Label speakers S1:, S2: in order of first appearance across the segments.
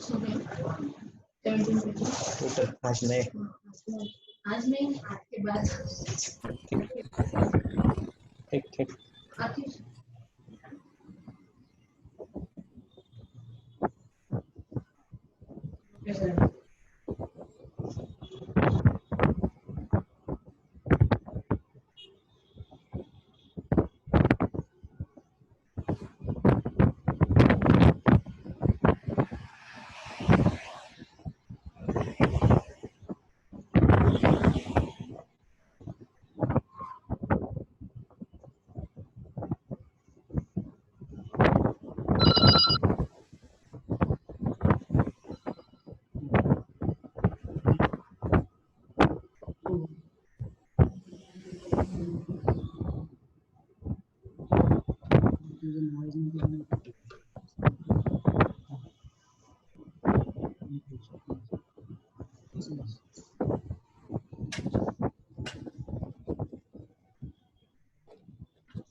S1: Total आज नहीं,
S2: आज नहीं, आज के बाद।
S1: ठीक ठीक।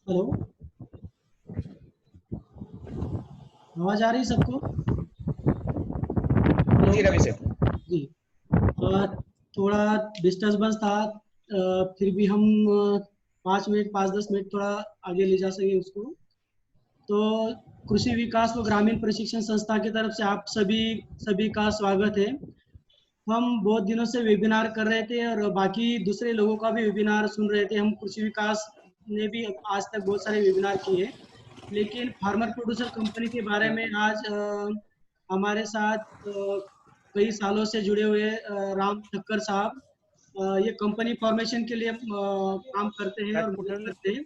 S3: हेलो, आवाज आ रही है सबको?
S1: जी रवि सर।
S3: जी, थोड़ा डिस्टर्बेंस था, फिर भी हम 5-10 मिनट थोड़ा आगे ले जा सके उसको। तो कृषि विकास व ग्रामीण प्रशिक्षण संस्था की तरफ से आप सभी का स्वागत है। हम बहुत दिनों से वेबिनार कर रहे थे और बाकी दूसरे लोगों का भी वेबिनार सुन रहे थे। हम कृषि विकास ने भी आज तक बहुत सारे वेबिनार किए, लेकिन फार्मर प्रोड्यूसर कंपनी के बारे में आज हमारे साथ कई सालों से जुड़े हुए राम ठक्कर साहब, ये कंपनी फॉर्मेशन के लिए काम करते हैं और मदद करते हैं।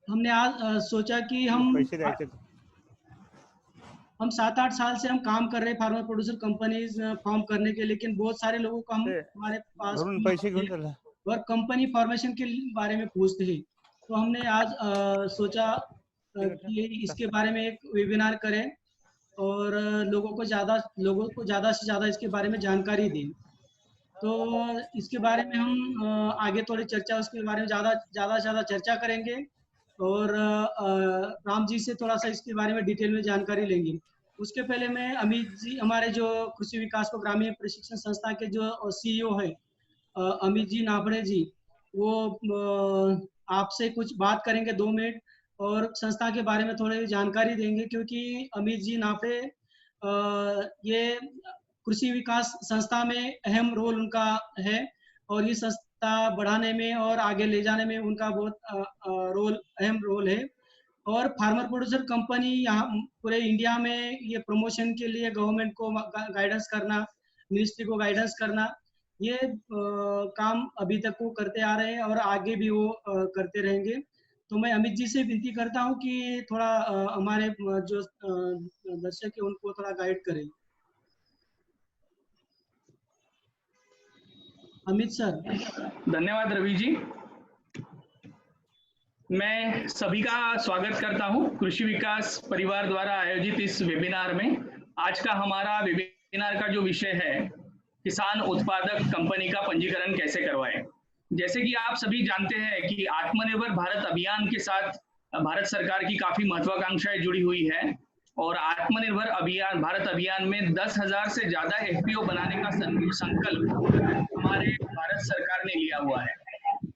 S3: हमने आज सोचा कि हम 7-8 साल से हम काम कर रहे हैं फार्मर प्रोड्यूसर कंपनीज फॉर्म करने के, लेकिन बहुत सारे लोगों को हमारे पास और कंपनी फॉर्मेशन के बारे में पूछते हैं। तो हमने आज सोचा कि इसके बारे में एक वेबिनार करें और लोगों को ज़्यादा से ज़्यादा इसके बारे में जानकारी दें। तो इसके बारे में हम आगे थोड़ी चर्चा, उसके बारे में ज़्यादा से ज़्यादा चर्चा करेंगे और राम जी से थोड़ा सा इसके बारे में डिटेल में जानकारी लेंगे। उसके पहले मैं अमित जी, हमारे जो कृषि विकास व ग्रामीण प्रशिक्षण संस्था के जो सीईओ है अमित जी नाफड़े जी, वो आपसे कुछ बात करेंगे 2 मिनट और संस्था के बारे में थोड़ी जानकारी देंगे, क्योंकि अमित जी नाफड़े ये कृषि विकास संस्था में अहम रोल उनका है और ये संस्था बढ़ाने में और आगे ले जाने में उनका बहुत अहम रोल है। और फार्मर प्रोड्यूसर कंपनी यहाँ पूरे इंडिया में ये प्रमोशन के लिए गवर्नमेंट को गाइडेंस करना, मिनिस्ट्री को गाइडेंस करना, ये काम अभी तक वो करते आ रहे हैं और आगे भी वो करते रहेंगे। तो मैं अमित जी से विनती करता हूँ कि थोड़ा हमारे जो दर्शक है उनको थोड़ा गाइड करें। अमित सर।
S4: धन्यवाद रवि जी। मैं सभी का स्वागत करता हूं कृषि विकास परिवार द्वारा आयोजित इस वेबिनार में। आज का हमारा वेबिनार का जो विषय है, किसान उत्पादक कंपनी का पंजीकरण कैसे करवाएं। जैसे कि आप सभी जानते हैं कि आत्मनिर्भर भारत अभियान के साथ भारत सरकार की काफी महत्वाकांक्षाएं जुड़ी हुई है और आत्मनिर्भर भारत अभियान में 10,000 से ज्यादा एफपीओ बनाने का संकल्प हमारे भारत सरकार ने लिया हुआ है।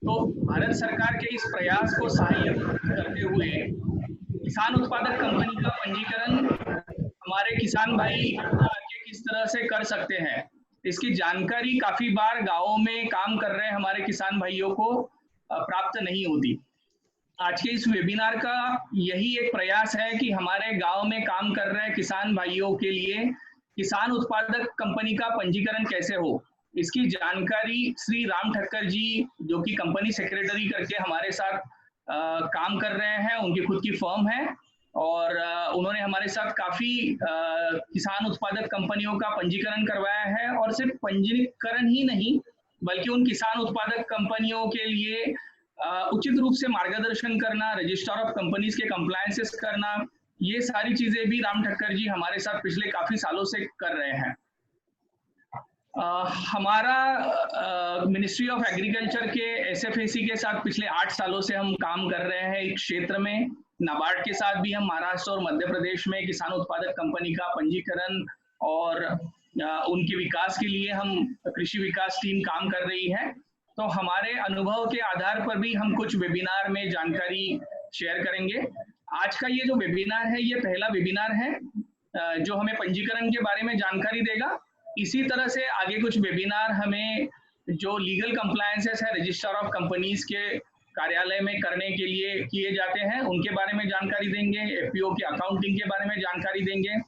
S4: तो भारत सरकार के इस प्रयास को सहायक करते हुए किसान उत्पादक कंपनी का पंजीकरण हमारे किसान भाई आगे किस तरह से कर सकते हैं, इसकी जानकारी काफी बार गांवों में काम कर रहे हमारे किसान भाइयों को प्राप्त नहीं होती। आज के इस वेबिनार का यही एक प्रयास है कि हमारे गांव में काम कर रहे किसान भाइयों के लिए किसान उत्पादक कंपनी का पंजीकरण कैसे हो, इसकी जानकारी श्री राम ठक्कर जी, जो कि कंपनी सेक्रेटरी करके हमारे साथ काम कर रहे हैं, उनकी खुद की फर्म है और उन्होंने हमारे साथ काफी किसान उत्पादक कंपनियों का पंजीकरण करवाया है। और सिर्फ पंजीकरण ही नहीं, बल्कि उन किसान उत्पादक कंपनियों के लिए उचित रूप से मार्गदर्शन करना, रजिस्ट्रार ऑफ कंपनीज के कंप्लायंसेस करना, ये सारी चीजें भी राम ठक्कर जी हमारे साथ पिछले काफी सालों से कर रहे हैं। हमारा मिनिस्ट्री ऑफ एग्रीकल्चर के एसएफएसी के साथ पिछले 8 सालों से हम काम कर रहे हैं इस क्षेत्र में नाबार्ड के साथ भी हम महाराष्ट्र और मध्य प्रदेश में किसान उत्पादक कंपनी का पंजीकरण और उनके विकास के लिए हम कृषि विकास टीम काम कर रही है। तो हमारे अनुभव के आधार पर भी हम कुछ वेबिनार में जानकारी शेयर करेंगे। आज का ये जो वेबिनार है, ये पहला वेबिनार है जो हमें पंजीकरण के बारे में जानकारी देगा। इसी तरह से आगे कुछ वेबिनार हमें जो लीगल कंप्लायंसेस है रजिस्ट्रार ऑफ कंपनीज के कार्यालय में करने के लिए किए जाते हैं, उनके बारे में जानकारी देंगे। एफपीओ की अकाउंटिंग के बारे में जानकारी देंगे।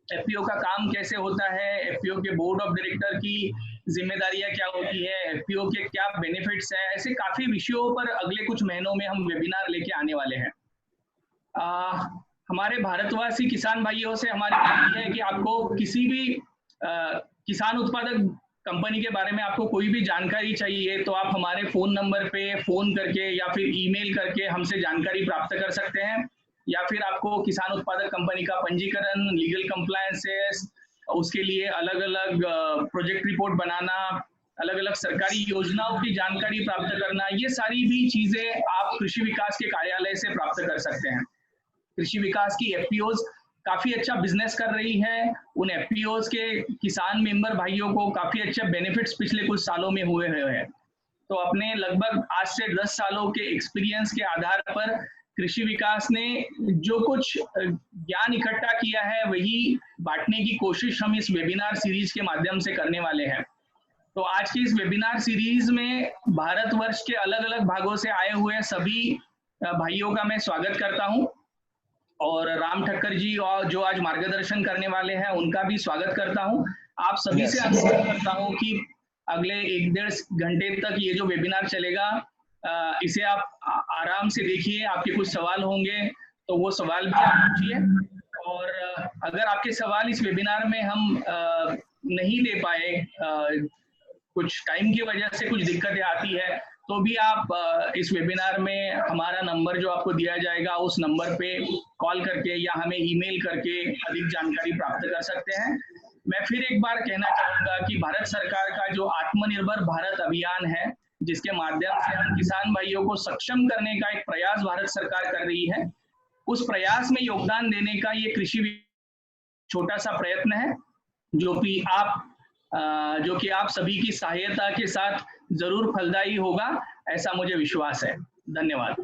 S4: एफपीओ का काम कैसे होता है, एफपीओ के बोर्ड ऑफ डायरेक्टर की जिम्मेदारियां क्या होती है, एफपीओ के क्या बेनिफिट्स हैं, ऐसे काफी विषयों पर अगले कुछ महीनों में हम वेबिनार लेके आने वाले हैं। हमारे भारतवासी किसान भाइयों से हमारी विनती है कि आपको किसी भी किसान उत्पादक कंपनी के बारे में आपको कोई भी जानकारी चाहिए तो आप हमारे फोन नंबर पे फोन करके या फिर ईमेल करके हमसे जानकारी प्राप्त कर सकते हैं, या फिर आपको किसान उत्पादक कंपनी का पंजीकरण, लीगल कंप्लायंसेस, उसके लिए अलग अलग प्रोजेक्ट रिपोर्ट बनाना, अलग अलग सरकारी योजनाओं की जानकारी प्राप्त करना, ये सारी भी चीजें आप कृषि विकास के कार्यालय से प्राप्त कर सकते हैं। कृषि विकास की एफपीओज काफी अच्छा बिजनेस कर रही है। उन एफपीओज के किसान मेंबर भाइयों को काफी अच्छे बेनिफिट्स पिछले कुछ सालों में हुए हैं। तो अपने लगभग आज से 10 सालों के एक्सपीरियंस के आधार पर कृषि विकास ने जो कुछ ज्ञान इकट्ठा किया है वही बांटने की कोशिश हम इस वेबिनार सीरीज के माध्यम से करने वाले हैं। तो आज की इस वेबिनार सीरीज में भारतवर्ष के अलग अलग भागों से आए हुए सभी भाइयों का मैं स्वागत करता हूं, और राम ठक्कर जी और जो आज मार्गदर्शन करने वाले हैं उनका भी स्वागत करता हूं। आप सभी से अनुरोध करता हूं कि अगले 1-1.5 घंटे तक ये जो वेबिनार चलेगा इसे आप आराम से देखिए। आपके कुछ सवाल होंगे तो वो सवाल भी आप पूछिए, और अगर आपके सवाल इस वेबिनार में हम नहीं ले पाए, कुछ टाइम की वजह से कुछ दिक्कतें आती है, तो भी आप इस वेबिनार में हमारा नंबर जो आपको दिया जाएगा उस नंबर पे कॉल करके या हमें ईमेल करके अधिक जानकारी प्राप्त कर सकते हैं। मैं फिर एक बार कहना चाहूंगा कि भारत सरकार का जो आत्मनिर्भर भारत अभियान है, जिसके माध्यम से हम किसान भाइयों को सक्षम करने का एक प्रयास भारत सरकार कर रही है, उस प्रयास में योगदान देने का ये कृषि छोटा सा प्रयत्न है जो कि आप सभी की सहायता के साथ जरूर फलदायी होगा, ऐसा मुझे विश्वास है। धन्यवाद।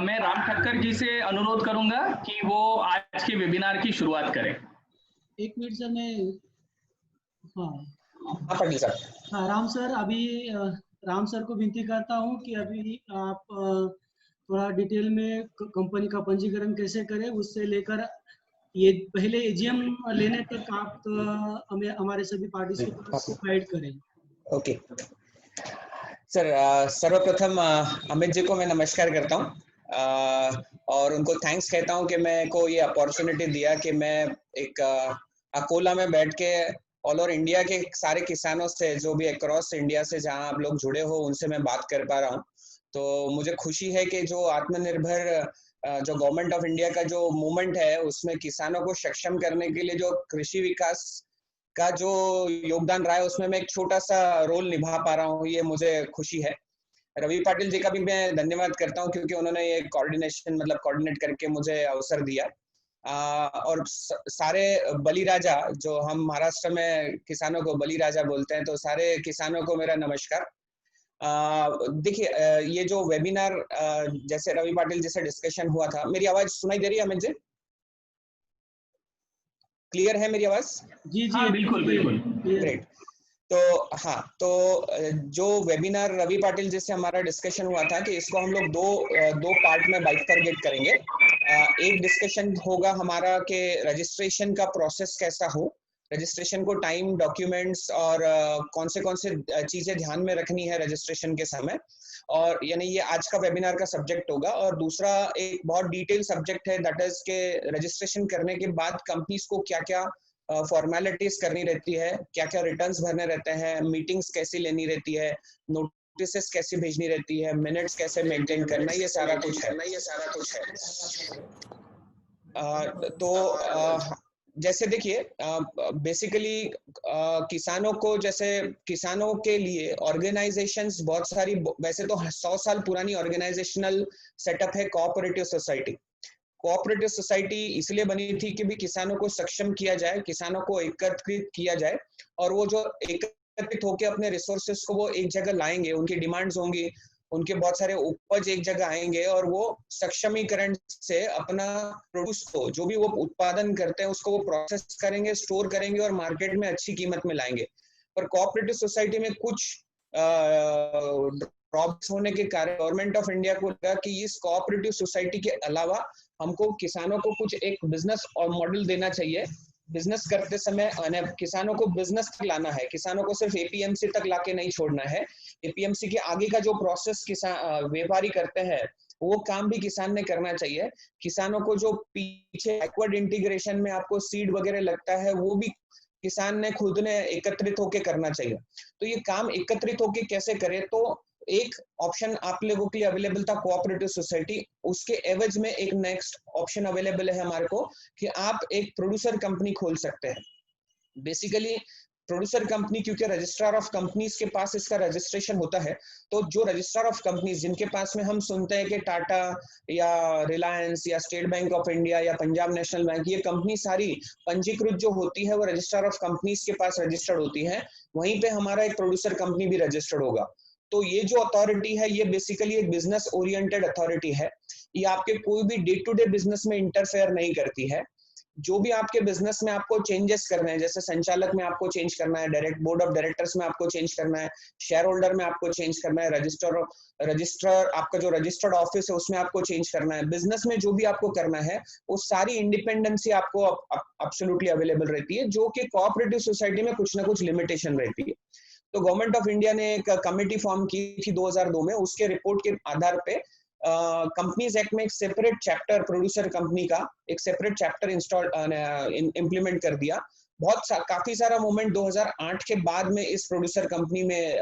S4: मैं राम ठक्कर जी से अनुरोध करूंगा कि वो आज के वेबिनार की शुरुआत करें।
S3: 1 मिनट सर, मैं
S1: पटेल सर।
S3: हाँ राम सर, अभी राम सर को विनती करता हूँ कि अभी आप थोड़ा डिटेल में कंपनी का पंजीकरण कैसे करें, उससे लेकर ये पहले एजीएम लेने तक आप हमें हमारे सभी पार्टिसिपेंट्स को गाइड करें।
S1: ओके सर, सर्वप्रथम अमित जी को मैं नमस्कार करता हूँ और उनको थैंक्स कहता हूँ कि मैं को ये अपॉर्चुनिटी दिया कि मैं एक अकोला में बैठ के ऑल ओवर इंडिया के सारे किसानों से, जो भी अक्रॉस इंडिया से जहाँ आप लोग जुड़े हो, उनसे मैं बात कर पा रहा हूँ। तो मुझे खुशी है कि जो आत्मनिर्भर जो गवर्नमेंट ऑफ इंडिया का जो मूवमेंट है उसमें किसानों को सक्षम करने के लिए जो कृषि विकास का जो योगदान रहा है उसमें मैं एक छोटा सा रोल निभा पा रहा हूँ, ये मुझे खुशी है। रवि पाटिल जी का भी मैं धन्यवाद करता हूँ क्योंकि उन्होंने ये कोऑर्डिनेट करके मुझे अवसर दिया। और सारे बली राजा, जो हम महाराष्ट्र में किसानों को बली राजा बोलते हैं, तो सारे किसानों को मेरा नमस्कार। देखिए, ये जो वेबिनार जैसे रवि पाटिल जी से डिस्कशन हुआ था, मेरी आवाज सुनाई दे रही है अमित जी? क्लियर है मेरी आवाज? जी
S4: हाँ, बिल्कुल बिल्कुल
S1: ग्रेट। तो हाँ, तो जो वेबिनार रवि पाटिल जी से हमारा डिस्कशन हुआ था कि इसको हम लोग दो पार्ट में बाइफरगेट करेंगे। एक डिस्कशन होगा हमारा कि रजिस्ट्रेशन का प्रोसेस कैसा हो, रजिस्ट्रेशन को टाइम, डॉक्यूमेंट्स और कौन से चीजें ध्यान में रखनी है रजिस्ट्रेशन के समय, और यानी ये आज का वेबिनार का सब्जेक्ट होगा। और दूसरा एक बहुत डिटेल सब्जेक्ट है, दैट इज के रजिस्ट्रेशन करने के बाद कंपनीज को क्या क्या फॉर्मेलिटीज करनी रहती है, क्या क्या रिटर्न्स भरने रहते हैं, मीटिंग्स कैसी लेनी रहती है, नोटिस कैसी भेजनी रहती है, मिनट्स कैसे मेंटेन करना, ये सारा कुछ है। तो जैसे देखिए बेसिकली किसानों को, जैसे किसानों के लिए ऑर्गेनाइजेशंस बहुत सारी, वैसे तो 100 साल पुरानी ऑर्गेनाइजेशनल सेटअप है कोऑपरेटिव सोसाइटी। कोऑपरेटिव सोसाइटी इसलिए बनी थी कि भी किसानों को सक्षम किया जाए, किसानों को एकत्रित किया जाए, और वो जो एकत्रित होकर अपने रिसोर्सेस को वो एक जगह लाएंगे, उनकी डिमांड्स होंगी, उनके बहुत सारे उपज एक जगह आएंगे, और वो सक्षमीकरण से अपना प्रोड्यूस को, जो भी वो उत्पादन करते हैं उसको वो प्रोसेस करेंगे, स्टोर करेंगे और मार्केट में अच्छी कीमत में लाएंगे। पर कोऑपरेटिव सोसाइटी में कुछ ड्रॉबैक्स होने के कारण गवर्नमेंट ऑफ इंडिया को लगा कि इस कोऑपरेटिव सोसाइटी के अलावा हमको किसानों को कुछ एक बिजनेस और मॉडल देना चाहिए। बिजनेस करते समय किसानों को बिजनेस तक लाना है, किसानों को सिर्फ एपीएमसी तक लाके नहीं छोड़ना है। एपीएमसी के आगे का जो प्रोसेस किसान व्यापारी करते हैं वो काम भी किसान ने करना चाहिए। किसानों को जो पीछे बैकवर्ड इंटीग्रेशन में आपको सीड वगैरह लगता है वो भी किसान ने खुद ने एकत्रित होके करना चाहिए। तो ये काम एकत्रित होके कैसे करें, तो एक ऑप्शन आप लोगों के लिए अवेलेबल था कोऑपरेटिव सोसाइटी। उसके एवज में एक नेक्स्ट ऑप्शन अवेलेबल है हमारे को कि आप एक प्रोड्यूसर कंपनी खोल सकते हैं। बेसिकली प्रोड्यूसर कंपनी, क्योंकि रजिस्ट्रार ऑफ कंपनीज के पास इसका रजिस्ट्रेशन होता है, तो जो रजिस्ट्रार ऑफ कंपनीज जिनके पास में हम सुनते हैं कि टाटा या रिलायंस या स्टेट बैंक ऑफ इंडिया या पंजाब नेशनल बैंक, ये कंपनी सारी पंजीकृत जो होती है वो रजिस्ट्रार ऑफ कंपनीज के पास रजिस्टर्ड होती है। वहीं पे हमारा एक प्रोड्यूसर कंपनी भी रजिस्टर्ड होगा। तो ये जो अथॉरिटी है ये बेसिकली एक बिजनेस ओरिएंटेड अथॉरिटी है। ये आपके कोई भी डे टू डे बिजनेस में इंटरफेयर नहीं करती है। जो भी आपके बिजनेस में आपको चेंजेस करने हैं, जैसे संचालक में आपको चेंज करना है, डायरेक्ट बोर्ड ऑफ डायरेक्टर्स में आपको चेंज करना है, शेयर होल्डर में आपको चेंज करना है, रजिस्ट्रार आपका जो रजिस्टर्ड ऑफिस है उसमें आपको चेंज करना है, बिजनेस में जो भी आपको करना है वो सारी इंडिपेंडेंसी आपको एब्सोल्युटली अवेलेबल रहती है, जो कि कोऑपरेटिव सोसाइटी में कुछ ना कुछ लिमिटेशन रहती है। तो गवर्नमेंट ऑफ इंडिया ने एक कमेटी फॉर्म की थी 2002 में। उसके रिपोर्ट के आधार पे कंपनीज एक्ट में एक सेपरेट चैप्टर, प्रोड्यूसर कंपनी का एक सेपरेट चैप्टर इम्प्लीमेंट कर दिया। काफी सारा मूवमेंट 2008 के बाद में इस प्रोड्यूसर कंपनी में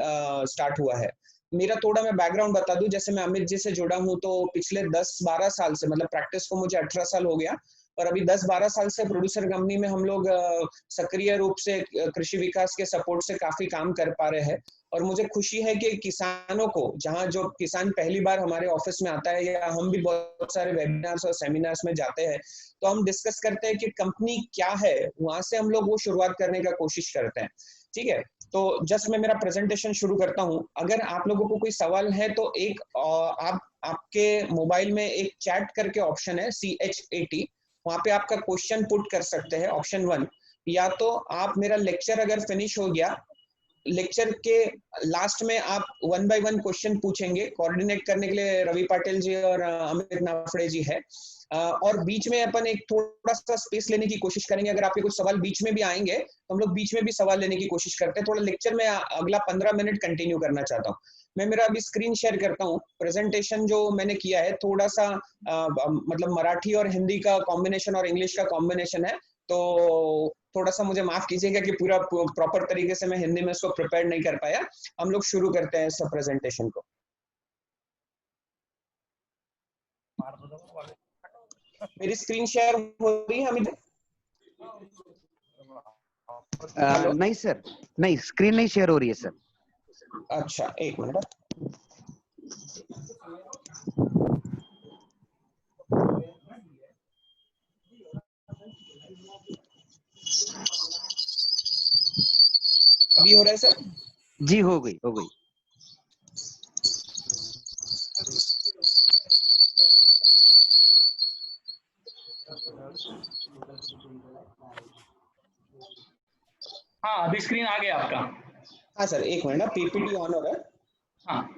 S1: स्टार्ट हुआ है। मेरा थोड़ा मैं बैकग्राउंड बता दूं, जैसे मैं अमित जी से जुड़ा हूं तो पिछले 10-12 साल से, मतलब प्रैक्टिस को मुझे 18 साल हो गया, और अभी 10-12 साल से प्रोड्यूसर कंपनी में हम लोग सक्रिय रूप से कृषि विकास के सपोर्ट से काफी काम कर पा रहे हैं। और मुझे खुशी है कि किसानों को, जहां जो किसान पहली बार हमारे ऑफिस में आता है या हम भी बहुत सारे वेबिनार्स और सेमिनार्स में जाते हैं, तो हम डिस्कस करते हैं कि कंपनी क्या है, वहां से हम लोग वो शुरुआत करने का कोशिश करते हैं। ठीक है, तो जस्ट मैं मेरा प्रेजेंटेशन शुरू करता हूं। अगर आप लोगों को कोई सवाल है तो एक आपके मोबाइल में एक चैट करके ऑप्शन है CHAT, वहां पे आपका क्वेश्चन पुट कर सकते हैं, ऑप्शन 1। या तो आप मेरा लेक्चर अगर फिनिश हो गया, लेक्चर के लास्ट में आप 1 बाय 1 क्वेश्चन पूछेंगे। कोऑर्डिनेट करने के लिए रवि पाटिल जी और अमित नाफड़े जी है, और बीच में अपन एक थोड़ा सा स्पेस लेने की कोशिश करेंगे। अगर आपके कुछ सवाल बीच में भी आएंगे तो हम लोग बीच में भी सवाल लेने की कोशिश करते हैं। थोड़ा लेक्चर में अगला 15 मिनट कंटिन्यू करना चाहता हूँ। मैं मेरा अभी स्क्रीन शेयर करता हूँ। प्रेजेंटेशन जो मैंने किया है थोड़ा सा मतलब मराठी और हिंदी का कॉम्बिनेशन और इंग्लिश का कॉम्बिनेशन है, तो थोड़ा सा मुझे माफ कीजिएगा कि पूरा प्रॉपर तरीके से मैं हिंदी में इसको प्रिपेयर नहीं कर पाया। हम लोग शुरू करते हैं इस प्रेजेंटेशन को। मेरी स्क्रीन शेयर हो रही है अमित?
S5: नहीं सर, नहीं, स्क्रीन नहीं शेयर हो रही है सर।
S1: अच्छा, एक मिनट। अभी हो रहा है सर?
S5: जी हो गई, हो गई।
S4: हाँ, अभी स्क्रीन आ गया आपका।
S1: हाँ सर, एक मिनट, पीपीटी ऑन हो रहा है।
S4: हाँ,